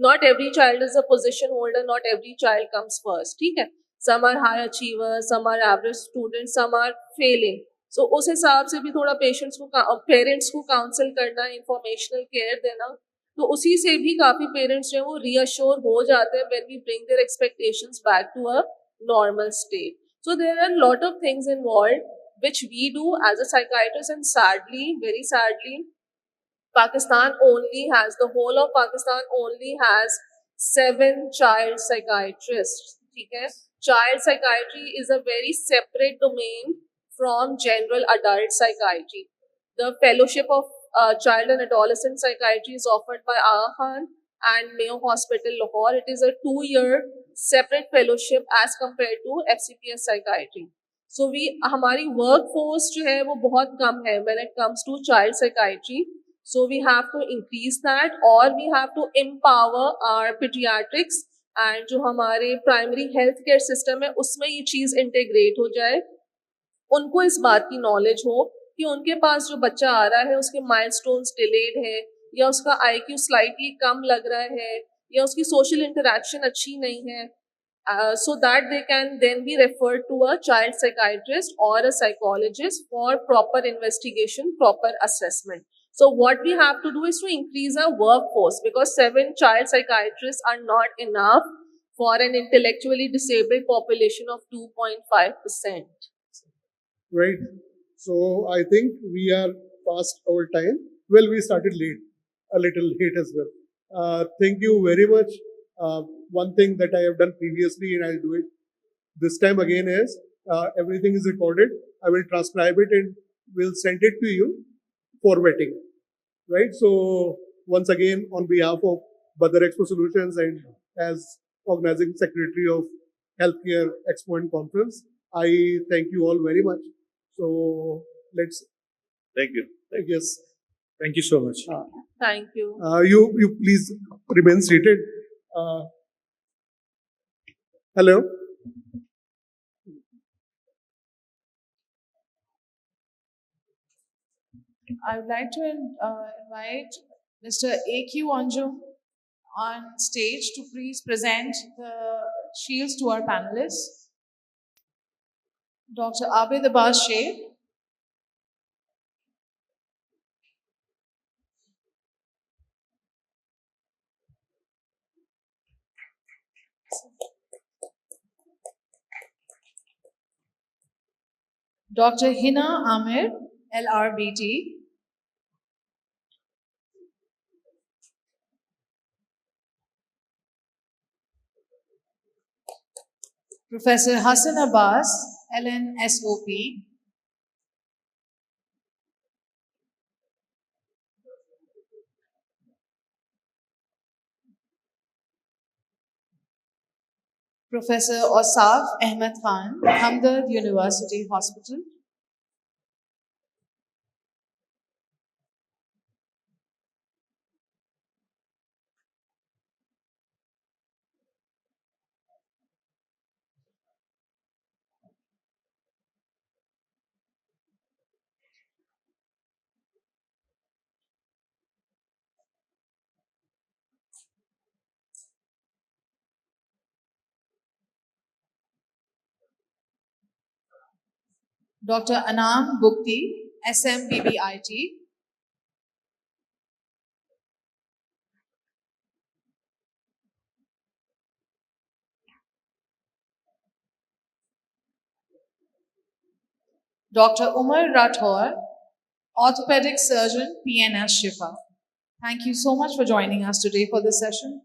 not every child is a position holder, not every child comes first. ठीक है, some are high achievers, some are average student, some are failing. So उस हिसाब से भी थोड़ा पेरेंट्स को काउंसिल करना, इंफॉर्मेशनल केयर देना, तो उसी से भी काफी पेरेंट्स जो है वो रीअश्योर हो जाते हैं when we bring their expectations back to a normal state. So there are a lot of things involved which we do as a psychiatrist, and sadly, very sadly, the whole of Pakistan only has 7 child psychiatrists. Okay? Child psychiatry is a very separate domain from general adult psychiatry. The fellowship of child and adolescent psychiatry is offered by Aga Khan and Mayo Hospital, Lahore. It is a 2-year separate fellowship as compared to FCPS psychiatry. So हमारी workforce जो है वो बहुत कम है when it comes to child psychiatry. So we have to increase that, or we have to empower our pediatrics, and जो हमारे primary health care system है उसमें ये चीज़ integrate हो जाए. उनको इस बात की knowledge हो कि उनके पास जो बच्चा आ रहा है उसके milestones delayed है, या उसका IQ slightly कम लग रहा है, या उसकी social interaction अच्छी नहीं है, so that they can then be referred to a child psychiatrist or a psychologist for proper investigation, proper assessment. So what we have to do is to increase our workforce, because 7 child psychiatrists are not enough for an intellectually disabled population of 2.5%. Right. So I think we are past our time. Well, we started late, a little late as well. Thank you very much. One thing that I have done previously and I'll do it this time again is everything is recorded. I will transcribe it and will send it to you for vetting. Right. So once again, on behalf of Badar Expo Solutions and as organizing secretary of Healthcare Expo and Conference, I thank you all very much. So let's. Thank you. Yes. Thank you so much. Thank you. You please remain seated. Hello. I would like to invite Mr. A.Q. Anjum on stage to please present the shields to our panelists. Dr. Abid Abbas Sheikh. Dr. Hina Amir, LRBT. Professor Hassan Abbas, LNSOP. Professor Osaf Ahmed Khan, Hamdard University Hospital. Dr. Anam Bukti, SMBBIT. Dr. Umar Rathore, orthopedic surgeon, PNS Shifa. Thank you so much for joining us today for this session.